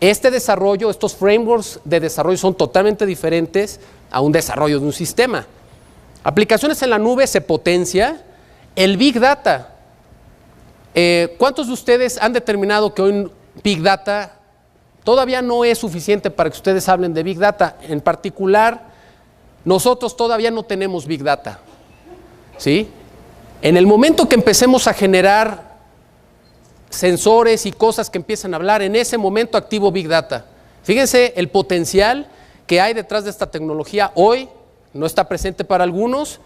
Este desarrollo, estos frameworks de desarrollo son totalmente diferentes a un desarrollo de un sistema. Aplicaciones en la nube se potencia. El Big Data. ¿Cuántos de ustedes han determinado que hoy Big Data todavía no es suficiente para que ustedes hablen de Big Data? En particular, nosotros todavía no tenemos Big Data. ¿Sí? En el momento que empecemos a generar sensores y cosas que empiezan a hablar, en ese momento activo Big Data. Fíjense el potencial que hay detrás de esta tecnología. Hoy no está presente para algunos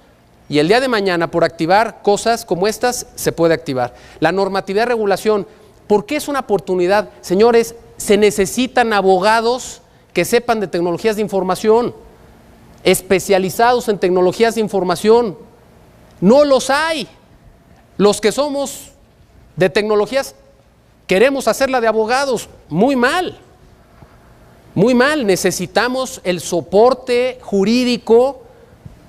y el día de mañana por activar cosas como estas se puede activar. La normatividad de regulación, ¿por qué es una oportunidad? Señores, se necesitan abogados que sepan de tecnologías de información, especializados en tecnologías de información. No los hay. Los que somos de tecnologías queremos hacerla de abogados. Muy mal. Muy mal. Necesitamos el soporte jurídico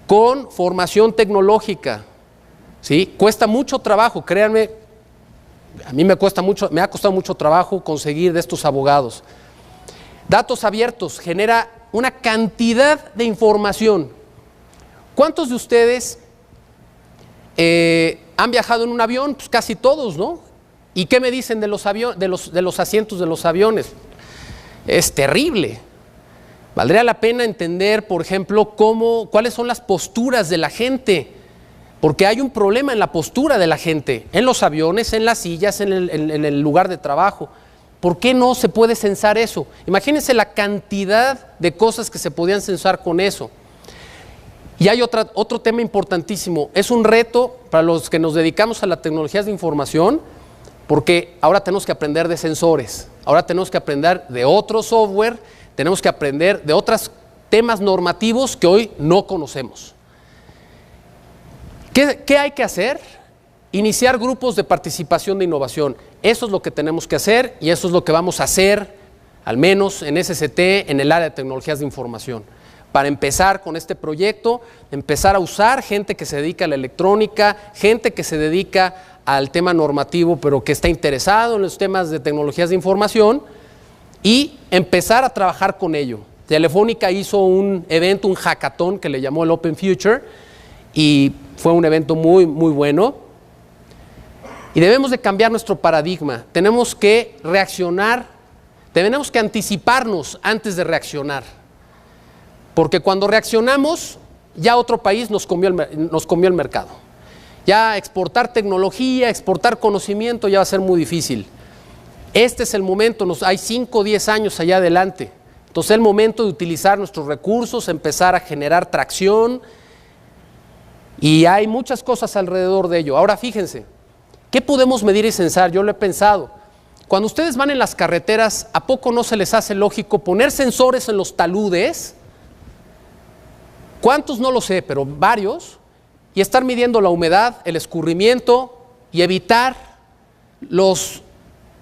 con formación tecnológica. ¿Sí? Cuesta mucho trabajo, créanme. A mí me ha costado mucho trabajo conseguir de estos abogados. Datos abiertos genera una cantidad de información. ¿Cuántos de ustedes han viajado en un avión? Pues casi todos, ¿no? ¿Y qué me dicen de los asientos de los aviones? Es terrible. Valdría la pena entender, por ejemplo, cuáles son las posturas de la gente. Porque hay un problema en la postura de la gente, en los aviones, en las sillas, en el lugar de trabajo. ¿Por qué no se puede censar eso? Imagínense la cantidad de cosas que se podían censar con eso. Y hay otro tema importantísimo. Es un reto para los que nos dedicamos a las tecnologías de información, porque ahora tenemos que aprender de sensores, ahora tenemos que aprender de otro software, tenemos que aprender de otros temas normativos que hoy no conocemos. ¿Qué hay que hacer? Iniciar grupos de participación de innovación. Eso es lo que tenemos que hacer y eso es lo que vamos a hacer al menos en SCT, en el área de tecnologías de información. Para empezar con este proyecto, empezar a usar gente que se dedica a la electrónica, gente que se dedica al tema normativo, pero que está interesado en los temas de tecnologías de información, y empezar a trabajar con ello. Telefónica hizo un evento, un hackathon que le llamó el Open Future, y fue un evento muy, muy bueno. Y debemos de cambiar nuestro paradigma. Tenemos que reaccionar, tenemos que anticiparnos antes de reaccionar. Porque cuando reaccionamos, ya otro país nos comió el mercado. Ya exportar tecnología, exportar conocimiento ya va a ser muy difícil. Este es el momento, hay 5 o 10 años allá adelante. Entonces es el momento de utilizar nuestros recursos, empezar a generar tracción, y hay muchas cosas alrededor de ello. Ahora fíjense, ¿qué podemos medir y censar? Yo lo he pensado. Cuando ustedes van en las carreteras, ¿a poco no se les hace lógico poner sensores en los taludes? ¿Cuántos? No lo sé, pero varios, y estar midiendo la humedad, el escurrimiento, y evitar los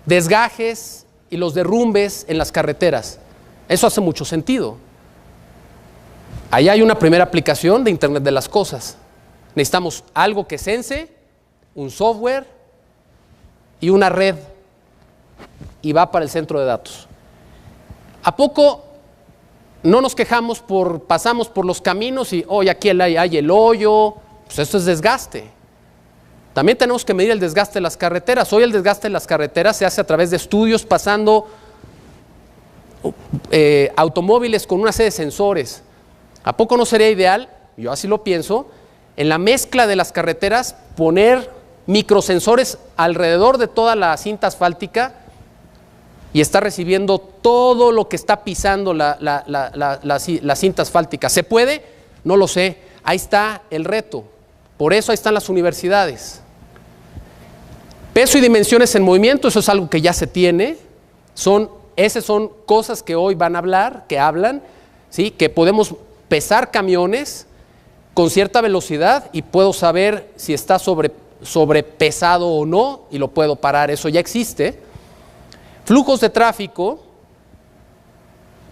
desgajes y los derrumbes en las carreteras? Eso hace mucho sentido. Ahí hay una primera aplicación de Internet de las Cosas. Necesitamos algo que sense, un software y una red, y va para el centro de datos. ¿A poco no nos quejamos pasamos por los caminos y hoy aquí hay el hoyo? Pues eso es desgaste. También tenemos que medir el desgaste de las carreteras. Hoy el desgaste de las carreteras se hace a través de estudios, pasando automóviles con una serie de sensores. ¿A poco no sería ideal? Yo así lo pienso. En la mezcla de las carreteras, poner microsensores alrededor de toda la cinta asfáltica y está recibiendo todo lo que está pisando la cinta asfáltica. ¿Se puede? No lo sé. Ahí está el reto. Por eso ahí están las universidades. Peso y dimensiones en movimiento, eso es algo que ya se tiene. Esas son cosas que hoy van a hablar, que hablan, ¿sí? Que podemos pesar camiones con cierta velocidad y puedo saber si está sobrepesado o no, y lo puedo parar. Eso ya existe. Flujos de tráfico.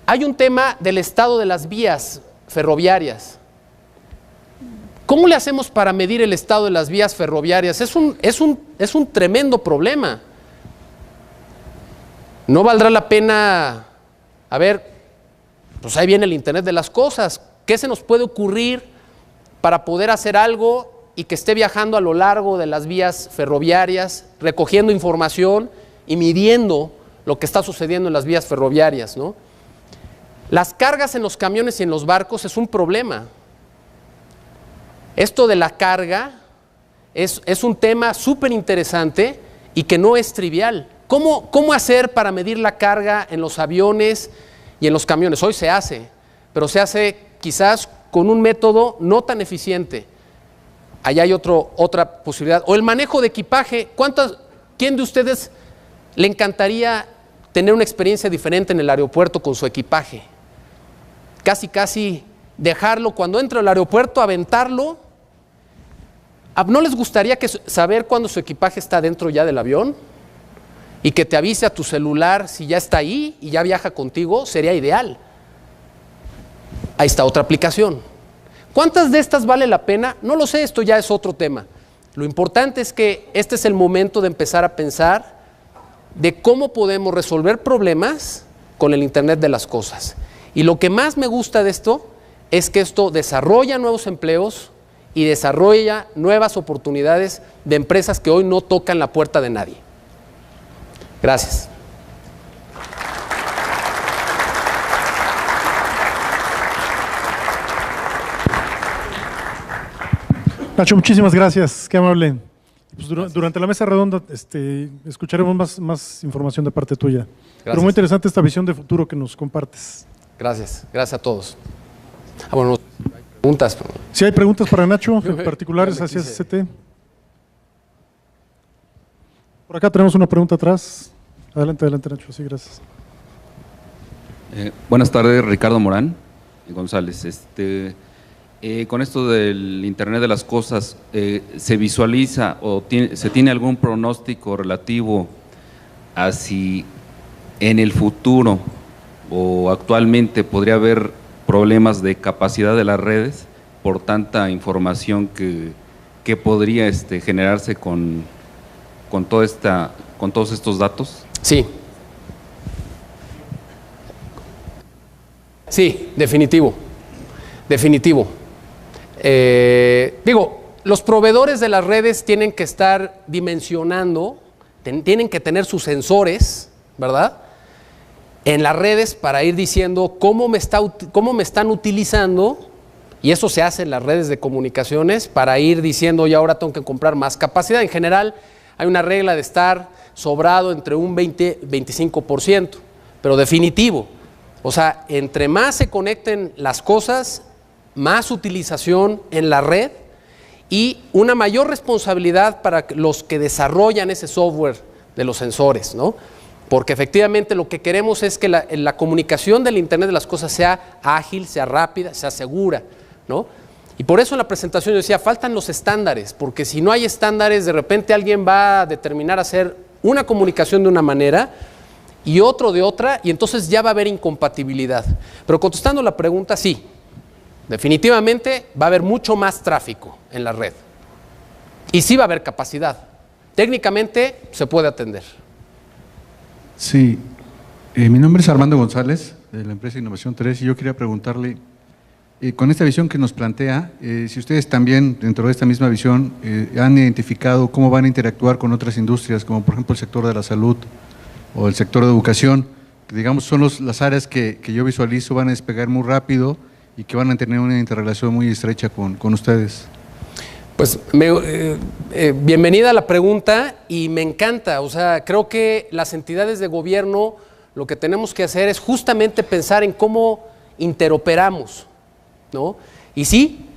Hay un tema del estado de las vías ferroviarias. ¿Cómo le hacemos para medir el estado de las vías ferroviarias? Es un tremendo problema. No valdrá la pena, a ver, pues ahí viene el Internet de las Cosas. ¿Qué se nos puede ocurrir para poder hacer algo y que esté viajando a lo largo de las vías ferroviarias, recogiendo información y midiendo lo que está sucediendo en las vías ferroviarias, ¿no? Las cargas en los camiones y en los barcos es un problema. Esto de la carga es un tema súper interesante y que no es trivial. ¿Cómo hacer para medir la carga en los aviones y en los camiones? Hoy se hace, pero se hace quizás con un método no tan eficiente. Allá hay otra posibilidad. O el manejo de equipaje. ¿Quién de ustedes le encantaría tener una experiencia diferente en el aeropuerto con su equipaje? Casi dejarlo cuando entra al aeropuerto, aventarlo. ¿No les gustaría saber cuándo su equipaje está dentro ya del avión? Y que te avise a tu celular si ya está ahí y ya viaja contigo. Sería ideal. Ahí está otra aplicación. ¿Cuántas de estas vale la pena? No lo sé, esto ya es otro tema. Lo importante es que este es el momento de empezar a pensar de cómo podemos resolver problemas con el Internet de las Cosas. Y lo que más me gusta de esto es que esto desarrolla nuevos empleos y desarrolla nuevas oportunidades de empresas que hoy no tocan la puerta de nadie. Gracias. Nacho, muchísimas gracias, qué amable. Pues durante la mesa redonda escucharemos más información de parte tuya. Gracias. Pero muy interesante esta visión de futuro que nos compartes. Gracias a todos. Bueno, hay preguntas. Si hay preguntas para Nacho, particulares hacia SCT. Por acá tenemos una pregunta atrás. Adelante, Nacho. Sí, gracias. Buenas tardes, Ricardo Morán González. Con esto del Internet de las Cosas, ¿se visualiza o se tiene algún pronóstico relativo a si en el futuro o actualmente podría haber problemas de capacidad de las redes por tanta información que podría generarse con todos estos datos? Sí. Sí, definitivo. Definitivo. Los proveedores de las redes tienen que estar dimensionando, tienen que tener sus sensores, ¿verdad?, en las redes para ir diciendo cómo me están utilizando, y eso se hace en las redes de comunicaciones, para ir diciendo, ya ahora tengo que comprar más capacidad. En general, hay una regla de estar sobrado entre un 20-25%, pero definitivo. O sea, entre más se conecten las cosas, más utilización en la red y una mayor responsabilidad para los que desarrollan ese software de los sensores, ¿no? Porque efectivamente lo que queremos es que la comunicación del Internet de las cosas sea ágil, sea rápida, sea segura, ¿no? Y por eso en la presentación yo decía, faltan los estándares, porque si no hay estándares, de repente alguien va a determinar hacer una comunicación de una manera y otro de otra, y entonces ya va a haber incompatibilidad. Pero contestando la pregunta, sí, definitivamente va a haber mucho más tráfico en la red. Y sí va a haber capacidad. Técnicamente se puede atender. Sí, mi nombre es Armando González, de la empresa Innovación 3, y yo quería preguntarle, con esta visión que nos plantea, si ustedes también, dentro de esta misma visión, han identificado cómo van a interactuar con otras industrias, como por ejemplo el sector de la salud o el sector de educación, que digamos son las áreas que yo visualizo van a despegar muy rápido y que van a tener una interrelación muy estrecha con ustedes. Pues bienvenida a la pregunta y me encanta, o sea, creo que las entidades de gobierno lo que tenemos que hacer es justamente pensar en cómo interoperamos, ¿no? Y sí,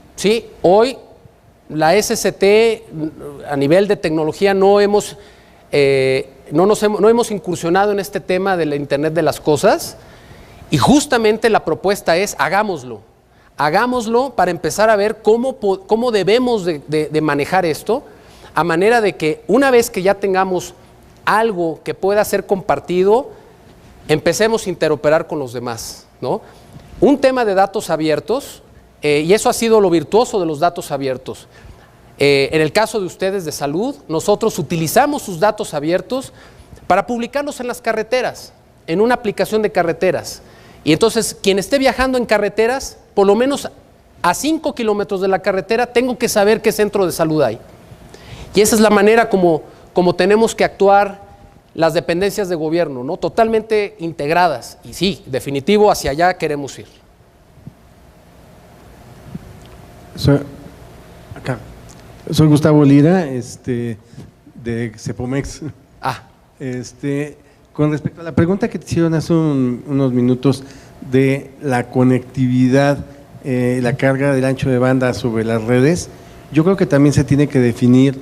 hoy la SCT a nivel de tecnología no hemos incursionado en este tema de la Internet de las cosas y justamente la propuesta es hagámoslo para empezar a ver cómo debemos de manejar esto, a manera de que una vez que ya tengamos algo que pueda ser compartido, empecemos a interoperar con los demás, ¿no? Un tema de datos abiertos, y eso ha sido lo virtuoso de los datos abiertos. En el caso de ustedes de salud, nosotros utilizamos sus datos abiertos para publicarlos en las carreteras, en una aplicación de carreteras. Y entonces, quien esté viajando en carreteras, por lo menos a 5 kilómetros de la carretera, tengo que saber qué centro de salud hay. Y esa es la manera como tenemos que actuar las dependencias de gobierno, ¿no? Totalmente integradas. Y sí, definitivo, hacia allá queremos ir. Soy Gustavo Lira, de Cepomex. Con respecto a la pregunta que te hicieron hace unos minutos de la conectividad, la carga del ancho de banda sobre las redes, yo creo que también se tiene que definir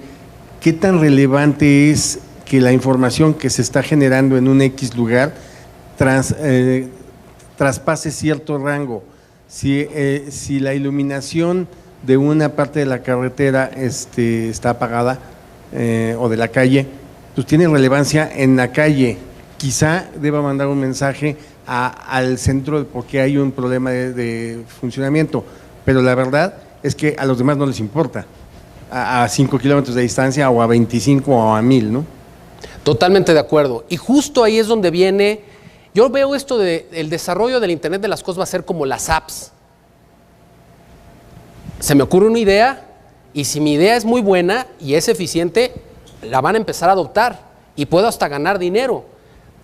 qué tan relevante es que la información que se está generando en un X lugar traspase cierto rango. Si la iluminación de una parte de la carretera está apagada o de la calle, pues tiene relevancia en la calle. Quizá deba mandar un mensaje al centro porque hay un problema de funcionamiento, pero la verdad es que a los demás no les importa, a 5 kilómetros de distancia o a 25 o a 1000, ¿no? Totalmente de acuerdo. Y justo ahí es donde viene, yo veo esto el desarrollo del Internet de las cosas va a ser como las apps. Se me ocurre una idea y si mi idea es muy buena y es eficiente, la van a empezar a adoptar y puedo hasta ganar dinero.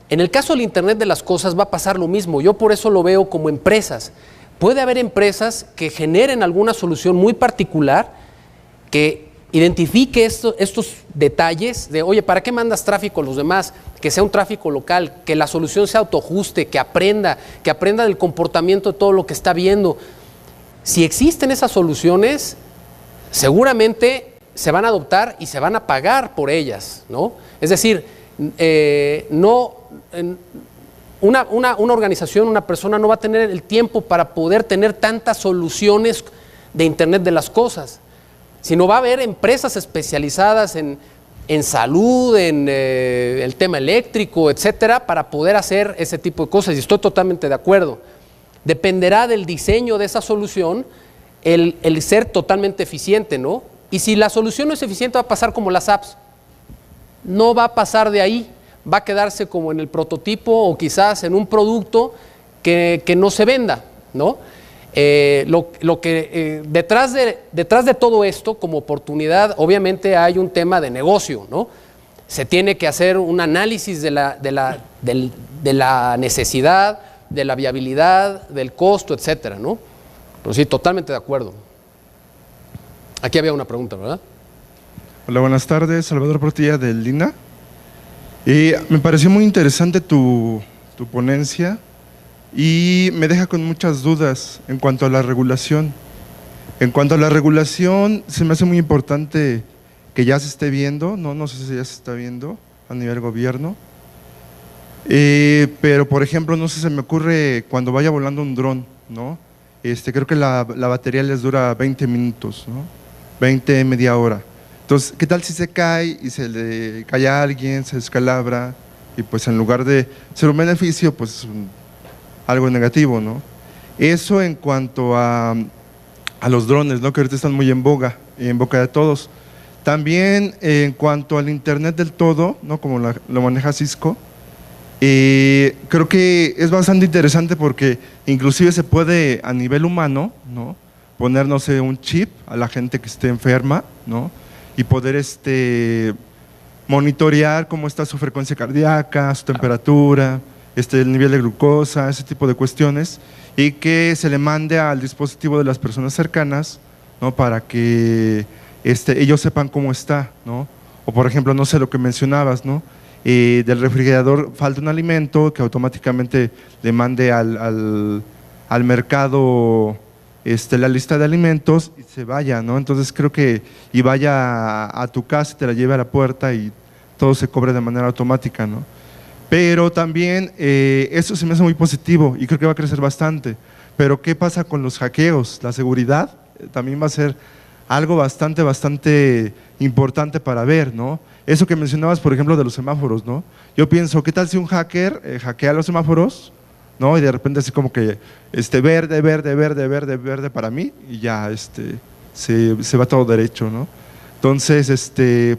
En el caso del Internet de las cosas va a pasar lo mismo. Yo por eso lo veo como empresas. Puede haber empresas que generen alguna solución muy particular que identifique estos detalles de, oye, ¿para qué mandas tráfico a los demás? Que sea un tráfico local, que la solución se autoajuste, que aprenda del comportamiento de todo lo que está viendo. Si existen esas soluciones, seguramente se van a adoptar y se van a pagar por ellas, ¿no? Es decir, una organización, una persona no va a tener el tiempo para poder tener tantas soluciones de Internet de las cosas, sino va a haber empresas especializadas en en salud, en el tema eléctrico, etcétera, para poder hacer ese tipo de cosas. Y estoy totalmente de acuerdo. Dependerá del diseño de esa solución el ser totalmente eficiente, ¿no? Y si la solución no es eficiente, va a pasar como las apps. No va a pasar de ahí, va a quedarse como en el prototipo o quizás en un producto que no se venda, ¿no? Detrás de todo esto, como oportunidad, obviamente hay un tema de negocio, ¿no? Se tiene que hacer un análisis de la necesidad, de la viabilidad, del costo, etcétera, ¿no? Pero sí, totalmente de acuerdo. Aquí había una pregunta, ¿verdad? Hola, buenas tardes. Salvador Portilla del Lina. Me pareció muy interesante tu ponencia y me deja con muchas dudas en cuanto a la regulación. En cuanto a la regulación, se me hace muy importante que ya se esté viendo, no sé si ya se está viendo a nivel gobierno. Pero, por ejemplo, no sé, se me ocurre cuando vaya volando un dron, ¿no? Creo que la batería les dura 20 minutos, ¿no? 20, media hora. Entonces, ¿qué tal si se cae y se le cae a alguien, se descalabra y pues en lugar de ser un beneficio, pues algo negativo, ¿no? Eso en cuanto a los drones, ¿no? Que ahorita están muy en boga y en boca de todos. También en cuanto al Internet del todo, ¿no? Como lo maneja Cisco, creo que es bastante interesante porque inclusive se puede a nivel humano, ¿no? Poner, no sé, un chip a la gente que esté enferma, ¿no? Y poder monitorear cómo está su frecuencia cardíaca, su temperatura, el nivel de glucosa, ese tipo de cuestiones, y que se le mande al dispositivo de las personas cercanas, ¿no? Para que ellos sepan cómo está, ¿no? O por ejemplo, no sé, lo que mencionabas, ¿no? Del refrigerador falta un alimento, que automáticamente le mande al mercado la lista de alimentos y se vaya, ¿no? Entonces creo que y vaya a tu casa y te la lleve a la puerta y todo se cobre de manera automática, ¿no? Pero también eso se me hace muy positivo y creo que va a crecer bastante. Pero ¿qué pasa con los hackeos? La seguridad también va a ser algo bastante importante para ver, ¿no? Eso que mencionabas, por ejemplo, de los semáforos, ¿no? Yo pienso, ¿qué tal si un hacker hackea los semáforos? ¿No? Y de repente así como que verde para mí y ya se va todo derecho, ¿no? Entonces,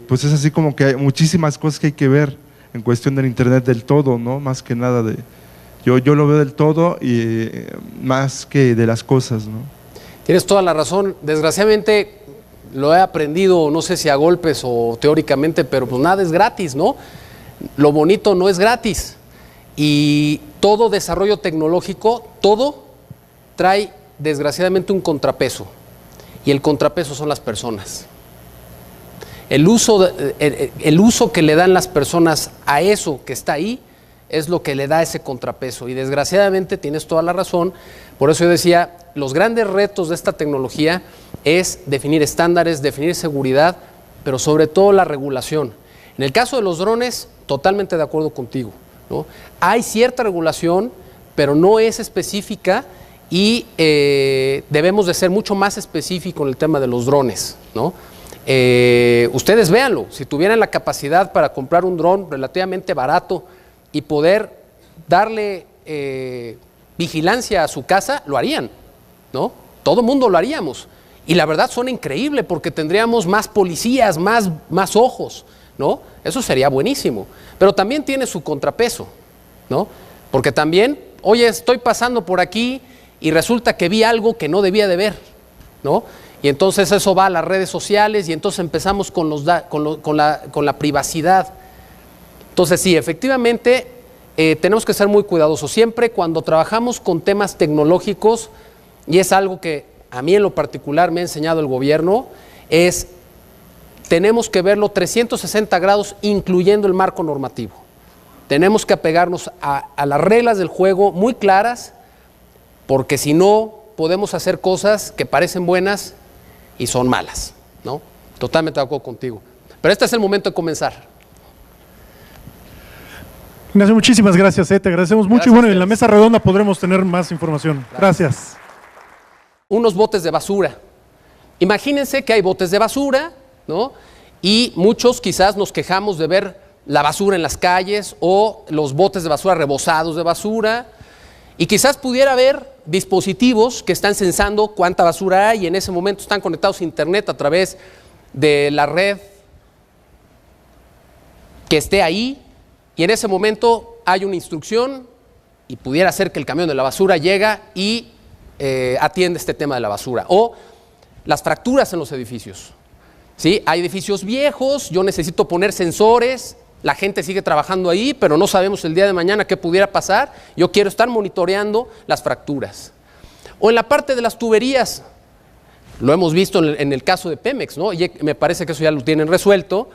pues es así como que hay muchísimas cosas que hay que ver en cuestión del Internet del todo, ¿no? Más que nada yo lo veo del todo y más que de las cosas, ¿no? Tienes toda la razón. Desgraciadamente lo he aprendido, no sé si a golpes o teóricamente, pero pues nada es gratis, ¿no? Lo bonito no es gratis. Y todo desarrollo tecnológico, todo trae desgraciadamente un contrapeso. Y el contrapeso son las personas. El uso que le dan las personas a eso que está ahí es lo que le da ese contrapeso. Y desgraciadamente tienes toda la razón. Por eso yo decía, los grandes retos de esta tecnología es definir estándares, definir seguridad, pero sobre todo la regulación. En el caso de los drones, totalmente de acuerdo contigo, ¿no? Hay cierta regulación, pero no es específica y debemos de ser mucho más específicos en el tema de los drones, ¿no? Ustedes véanlo, si tuvieran la capacidad para comprar un dron relativamente barato y poder darle vigilancia a su casa, lo harían, ¿no? Todo mundo lo haríamos. Y la verdad suena increíble porque tendríamos más policías, más ojos, ¿no? Eso sería buenísimo. Pero también tiene su contrapeso, ¿no? Porque también, oye, estoy pasando por aquí y resulta que vi algo que no debía de ver, ¿no? Y entonces eso va a las redes sociales y entonces empezamos con la privacidad. Entonces sí, efectivamente tenemos que ser muy cuidadosos. Siempre cuando trabajamos con temas tecnológicos, y es algo que a mí en lo particular me ha enseñado el gobierno, tenemos que verlo 360 grados, incluyendo el marco normativo. Tenemos que apegarnos a las reglas del juego muy claras, porque si no, podemos hacer cosas que parecen buenas y son malas, ¿no? Totalmente de acuerdo contigo. Pero este es el momento de comenzar. Ignacio, muchísimas gracias, te agradecemos mucho. Gracias. Y bueno, en la mesa redonda podremos tener más información. Gracias. Unos botes de basura. Imagínense que hay botes de basura, ¿no? y muchos quizás nos quejamos de ver la basura en las calles o los botes de basura rebosados de basura, y quizás pudiera haber dispositivos que están censando cuánta basura hay y en ese momento están conectados a internet a través de la red que esté ahí, y en ese momento hay una instrucción y pudiera ser que el camión de la basura llega y atiende este tema de la basura. O las fracturas en los edificios, ¿sí? Hay edificios viejos, yo necesito poner sensores, la gente sigue trabajando ahí, pero no sabemos el día de mañana qué pudiera pasar, yo quiero estar monitoreando las fracturas. O en la parte de las tuberías, lo hemos visto en el caso de Pemex, ¿no? Y me parece que eso ya lo tienen resuelto,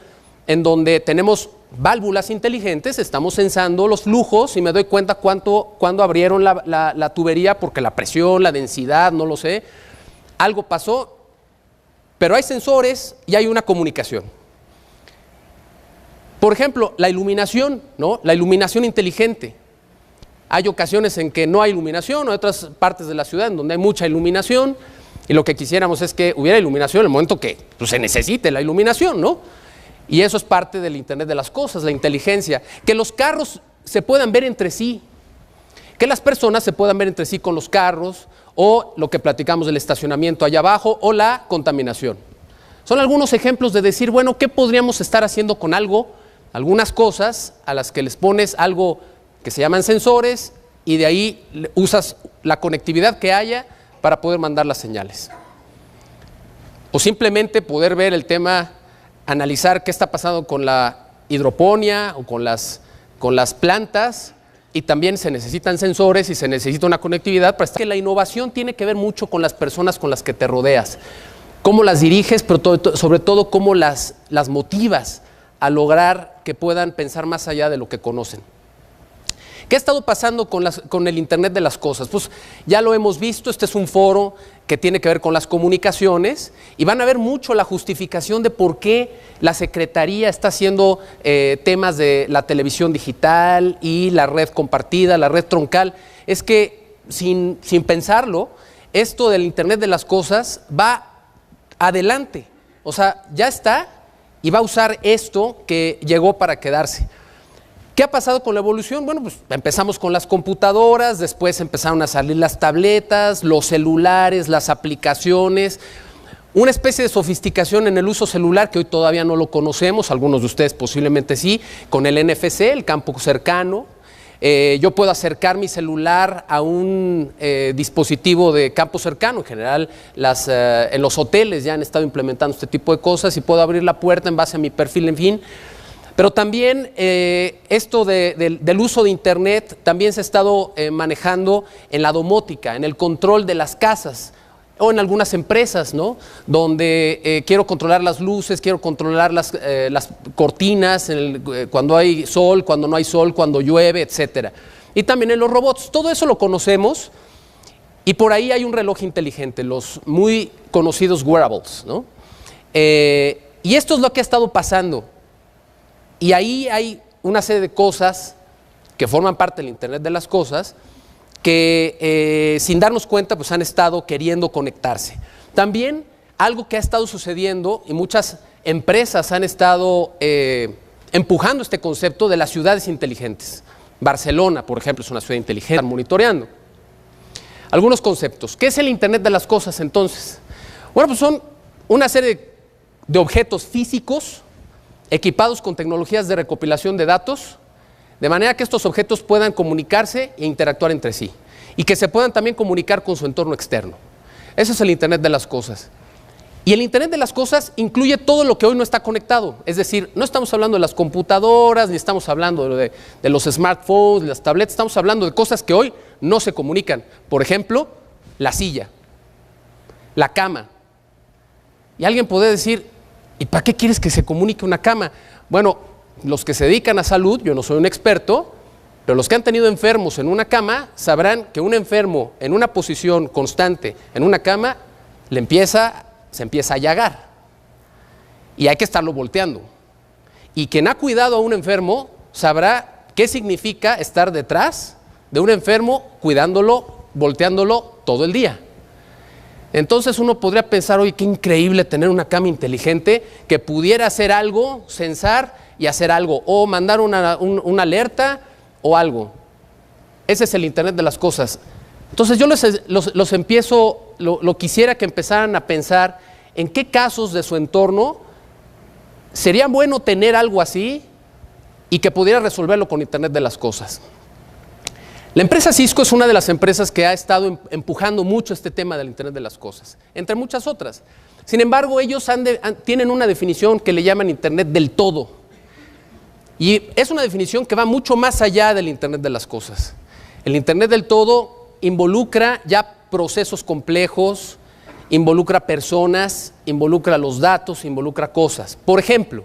en donde tenemos válvulas inteligentes, estamos censando los flujos y me doy cuenta cuándo abrieron la tubería, porque la presión, la densidad, no lo sé, algo pasó, pero hay sensores y hay una comunicación. Por ejemplo, la iluminación, ¿no? La iluminación inteligente. Hay ocasiones en que no hay iluminación, o otras partes de la ciudad en donde hay mucha iluminación, y lo que quisiéramos es que hubiera iluminación en el momento que pues, se necesite la iluminación, ¿no? Y eso es parte del Internet de las cosas, la inteligencia. Que los carros se puedan ver entre sí, que las personas se puedan ver entre sí con los carros, o lo que platicamos del estacionamiento allá abajo, o la contaminación. Son algunos ejemplos de decir, bueno, ¿qué podríamos estar haciendo con algo? Algunas cosas a las que les pones algo que se llaman sensores y de ahí usas la conectividad que haya para poder mandar las señales. O simplemente poder ver el tema, analizar qué está pasando con la hidroponía o con las plantas, y también se necesitan sensores y se necesita una conectividad para estar. Que la innovación tiene que ver mucho con las personas con las que te rodeas, cómo las diriges, pero sobre todo cómo las motivas a lograr que puedan pensar más allá de lo que conocen. ¿Qué ha estado pasando con el Internet de las cosas? Pues ya lo hemos visto, este es un foro que tiene que ver con las comunicaciones y van a ver mucho la justificación de por qué la Secretaría está haciendo temas de la televisión digital y la red compartida, la red troncal. Es que sin pensarlo, esto del Internet de las cosas va adelante, o sea, ya está y va a usar esto que llegó para quedarse. ¿Qué ha pasado con la evolución? Bueno, pues empezamos con las computadoras, después empezaron a salir las tabletas, los celulares, las aplicaciones, una especie de sofisticación en el uso celular que hoy todavía no lo conocemos, algunos de ustedes posiblemente sí, con el NFC, el campo cercano. Yo puedo acercar mi celular a un dispositivo de campo cercano. En general, en los hoteles ya han estado implementando este tipo de cosas y puedo abrir la puerta en base a mi perfil, en fin. Pero también esto del uso de Internet también se ha estado manejando en la domótica, en el control de las casas o en algunas empresas, ¿no? Donde quiero controlar las luces, quiero controlar las cortinas, cuando hay sol, cuando no hay sol, cuando llueve, etcétera. Y también en los robots. Todo eso lo conocemos y por ahí hay un reloj inteligente, los muy conocidos wearables, ¿no? Y esto es lo que ha estado pasando. Y ahí hay una serie de cosas que forman parte del Internet de las cosas que sin darnos cuenta pues han estado queriendo conectarse. También algo que ha estado sucediendo y muchas empresas han estado empujando este concepto de las ciudades inteligentes. Barcelona, por ejemplo, es una ciudad inteligente, están monitoreando. Algunos conceptos. ¿Qué es el Internet de las cosas entonces? Bueno, pues son una serie de objetos físicos equipados con tecnologías de recopilación de datos, de manera que estos objetos puedan comunicarse e interactuar entre sí, y que se puedan también comunicar con su entorno externo. Eso es el Internet de las cosas. Y el Internet de las cosas incluye todo lo que hoy no está conectado, es decir, no estamos hablando de las computadoras, ni estamos hablando de los smartphones, de las tabletas, estamos hablando de cosas que hoy no se comunican. Por ejemplo, la silla, la cama. Y alguien puede decir, ¿y para qué quieres que se comunique una cama? Bueno, los que se dedican a salud, yo no soy un experto, pero los que han tenido enfermos en una cama sabrán que un enfermo en una posición constante en una cama se empieza a llagar y hay que estarlo volteando. Y quien ha cuidado a un enfermo sabrá qué significa estar detrás de un enfermo cuidándolo, volteándolo todo el día. Entonces uno podría pensar, oye, qué increíble tener una cama inteligente que pudiera hacer algo, censar y hacer algo, o mandar una alerta o algo. Ese es el Internet de las cosas. Entonces yo quisiera que empezaran a pensar en qué casos de su entorno sería bueno tener algo así y que pudiera resolverlo con Internet de las cosas. La empresa Cisco es una de las empresas que ha estado empujando mucho este tema del Internet de las cosas, entre muchas otras. Sin embargo, ellos tienen una definición que le llaman Internet del todo. Y es una definición que va mucho más allá del Internet de las cosas. El Internet del todo involucra ya procesos complejos, involucra personas, involucra los datos, involucra cosas. Por ejemplo,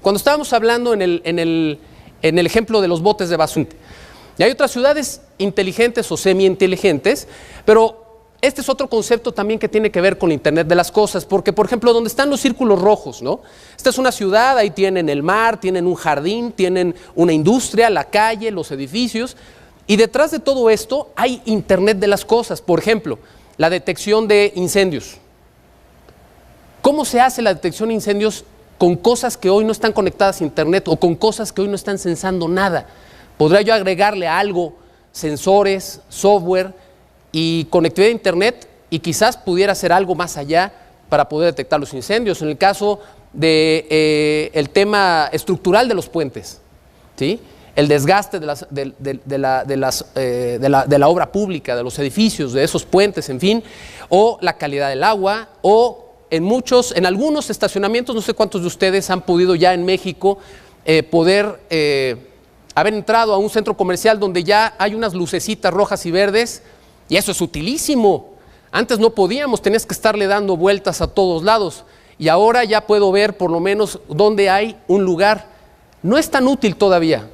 cuando estábamos hablando en el ejemplo de los botes de basura, y hay otras ciudades inteligentes o semi-inteligentes, pero este es otro concepto también que tiene que ver con Internet de las cosas, porque, por ejemplo, donde están los círculos rojos, ¿no? Esta es una ciudad, ahí tienen el mar, tienen un jardín, tienen una industria, la calle, los edificios, y detrás de todo esto hay Internet de las cosas. Por ejemplo, la detección de incendios. ¿Cómo se hace la detección de incendios con cosas que hoy no están conectadas a Internet o con cosas que hoy no están censando nada? ¿Podría yo agregarle a algo sensores, software y conectividad a Internet y quizás pudiera hacer algo más allá para poder detectar los incendios? En el caso del tema estructural de los puentes, ¿sí? El desgaste de la obra pública, de los edificios, de esos puentes, en fin, o la calidad del agua, o en algunos estacionamientos, no sé cuántos de ustedes han podido ya en México haber entrado a un centro comercial donde ya hay unas lucecitas rojas y verdes, y eso es utilísimo. Antes no podíamos, tenías que estarle dando vueltas a todos lados, y ahora ya puedo ver por lo menos dónde hay un lugar. No es tan útil todavía.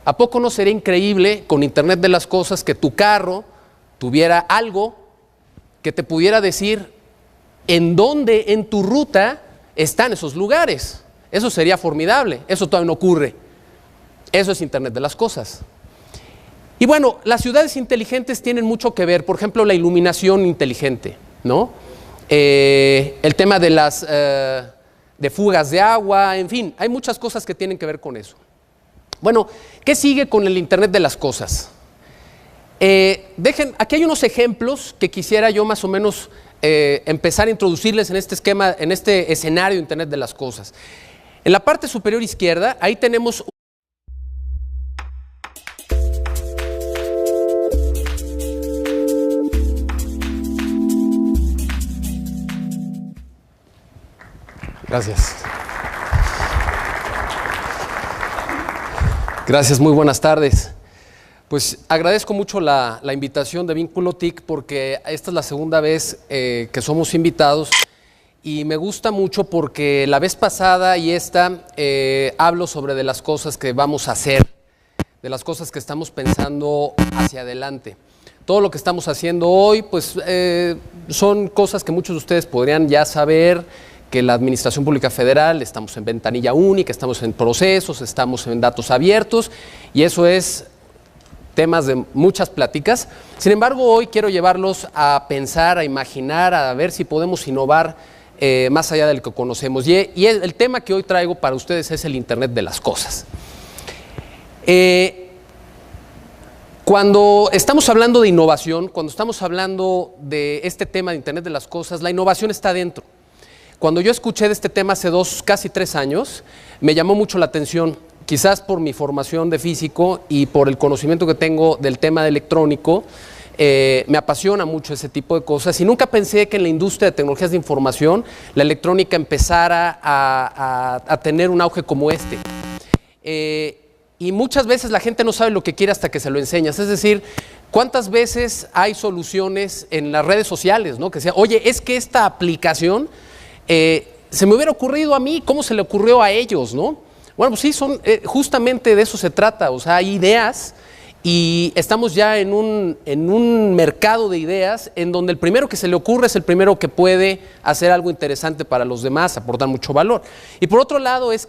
¿A poco no sería increíble con Internet de las cosas que tu carro tuviera algo que te pudiera decir en dónde en tu ruta están esos lugares? Eso sería formidable. Eso todavía no ocurre. Eso es Internet de las cosas. Y bueno, las ciudades inteligentes tienen mucho que ver, por ejemplo, la iluminación inteligente, ¿no? El tema de fugas de agua, en fin, hay muchas cosas que tienen que ver con eso. Bueno, ¿qué sigue con el Internet de las cosas? Aquí hay unos ejemplos que quisiera yo más o menos empezar a introducirles en este esquema, en este escenario de Internet de las cosas. En la parte superior izquierda, ahí tenemos Gracias. Gracias, muy buenas tardes. Pues agradezco mucho la invitación de Vínculo TIC porque esta es la segunda vez que somos invitados y me gusta mucho porque la vez pasada y esta hablo sobre de las cosas que vamos a hacer, de las cosas que estamos pensando hacia adelante. Todo lo que estamos haciendo hoy pues son cosas que muchos de ustedes podrían ya saber, que la Administración Pública Federal, estamos en ventanilla única, estamos en procesos, estamos en datos abiertos y eso es temas de muchas pláticas. Sin embargo, hoy quiero llevarlos a pensar, a imaginar, a ver si podemos innovar más allá del que conocemos. Y el tema que hoy traigo para ustedes es el Internet de las cosas. Cuando estamos hablando de innovación, cuando estamos hablando de este tema de Internet de las cosas, la innovación está dentro. Cuando yo escuché de este tema hace casi 3 años, me llamó mucho la atención, quizás por mi formación de físico y por el conocimiento que tengo del tema de electrónico, me apasiona mucho ese tipo de cosas y nunca pensé que en la industria de tecnologías de información la electrónica empezara a tener un auge como este. Y muchas veces la gente no sabe lo que quiere hasta que se lo enseñas, es decir, ¿cuántas veces hay soluciones en las redes sociales, ¿no? Que sea, oye, es que esta aplicación se me hubiera ocurrido a mí, ¿cómo se le ocurrió a ellos, no? Bueno, pues sí, justamente de eso se trata, o sea, hay ideas y estamos ya en un mercado de ideas en donde el primero que se le ocurre es el primero que puede hacer algo interesante para los demás, aportar mucho valor. Y por otro lado es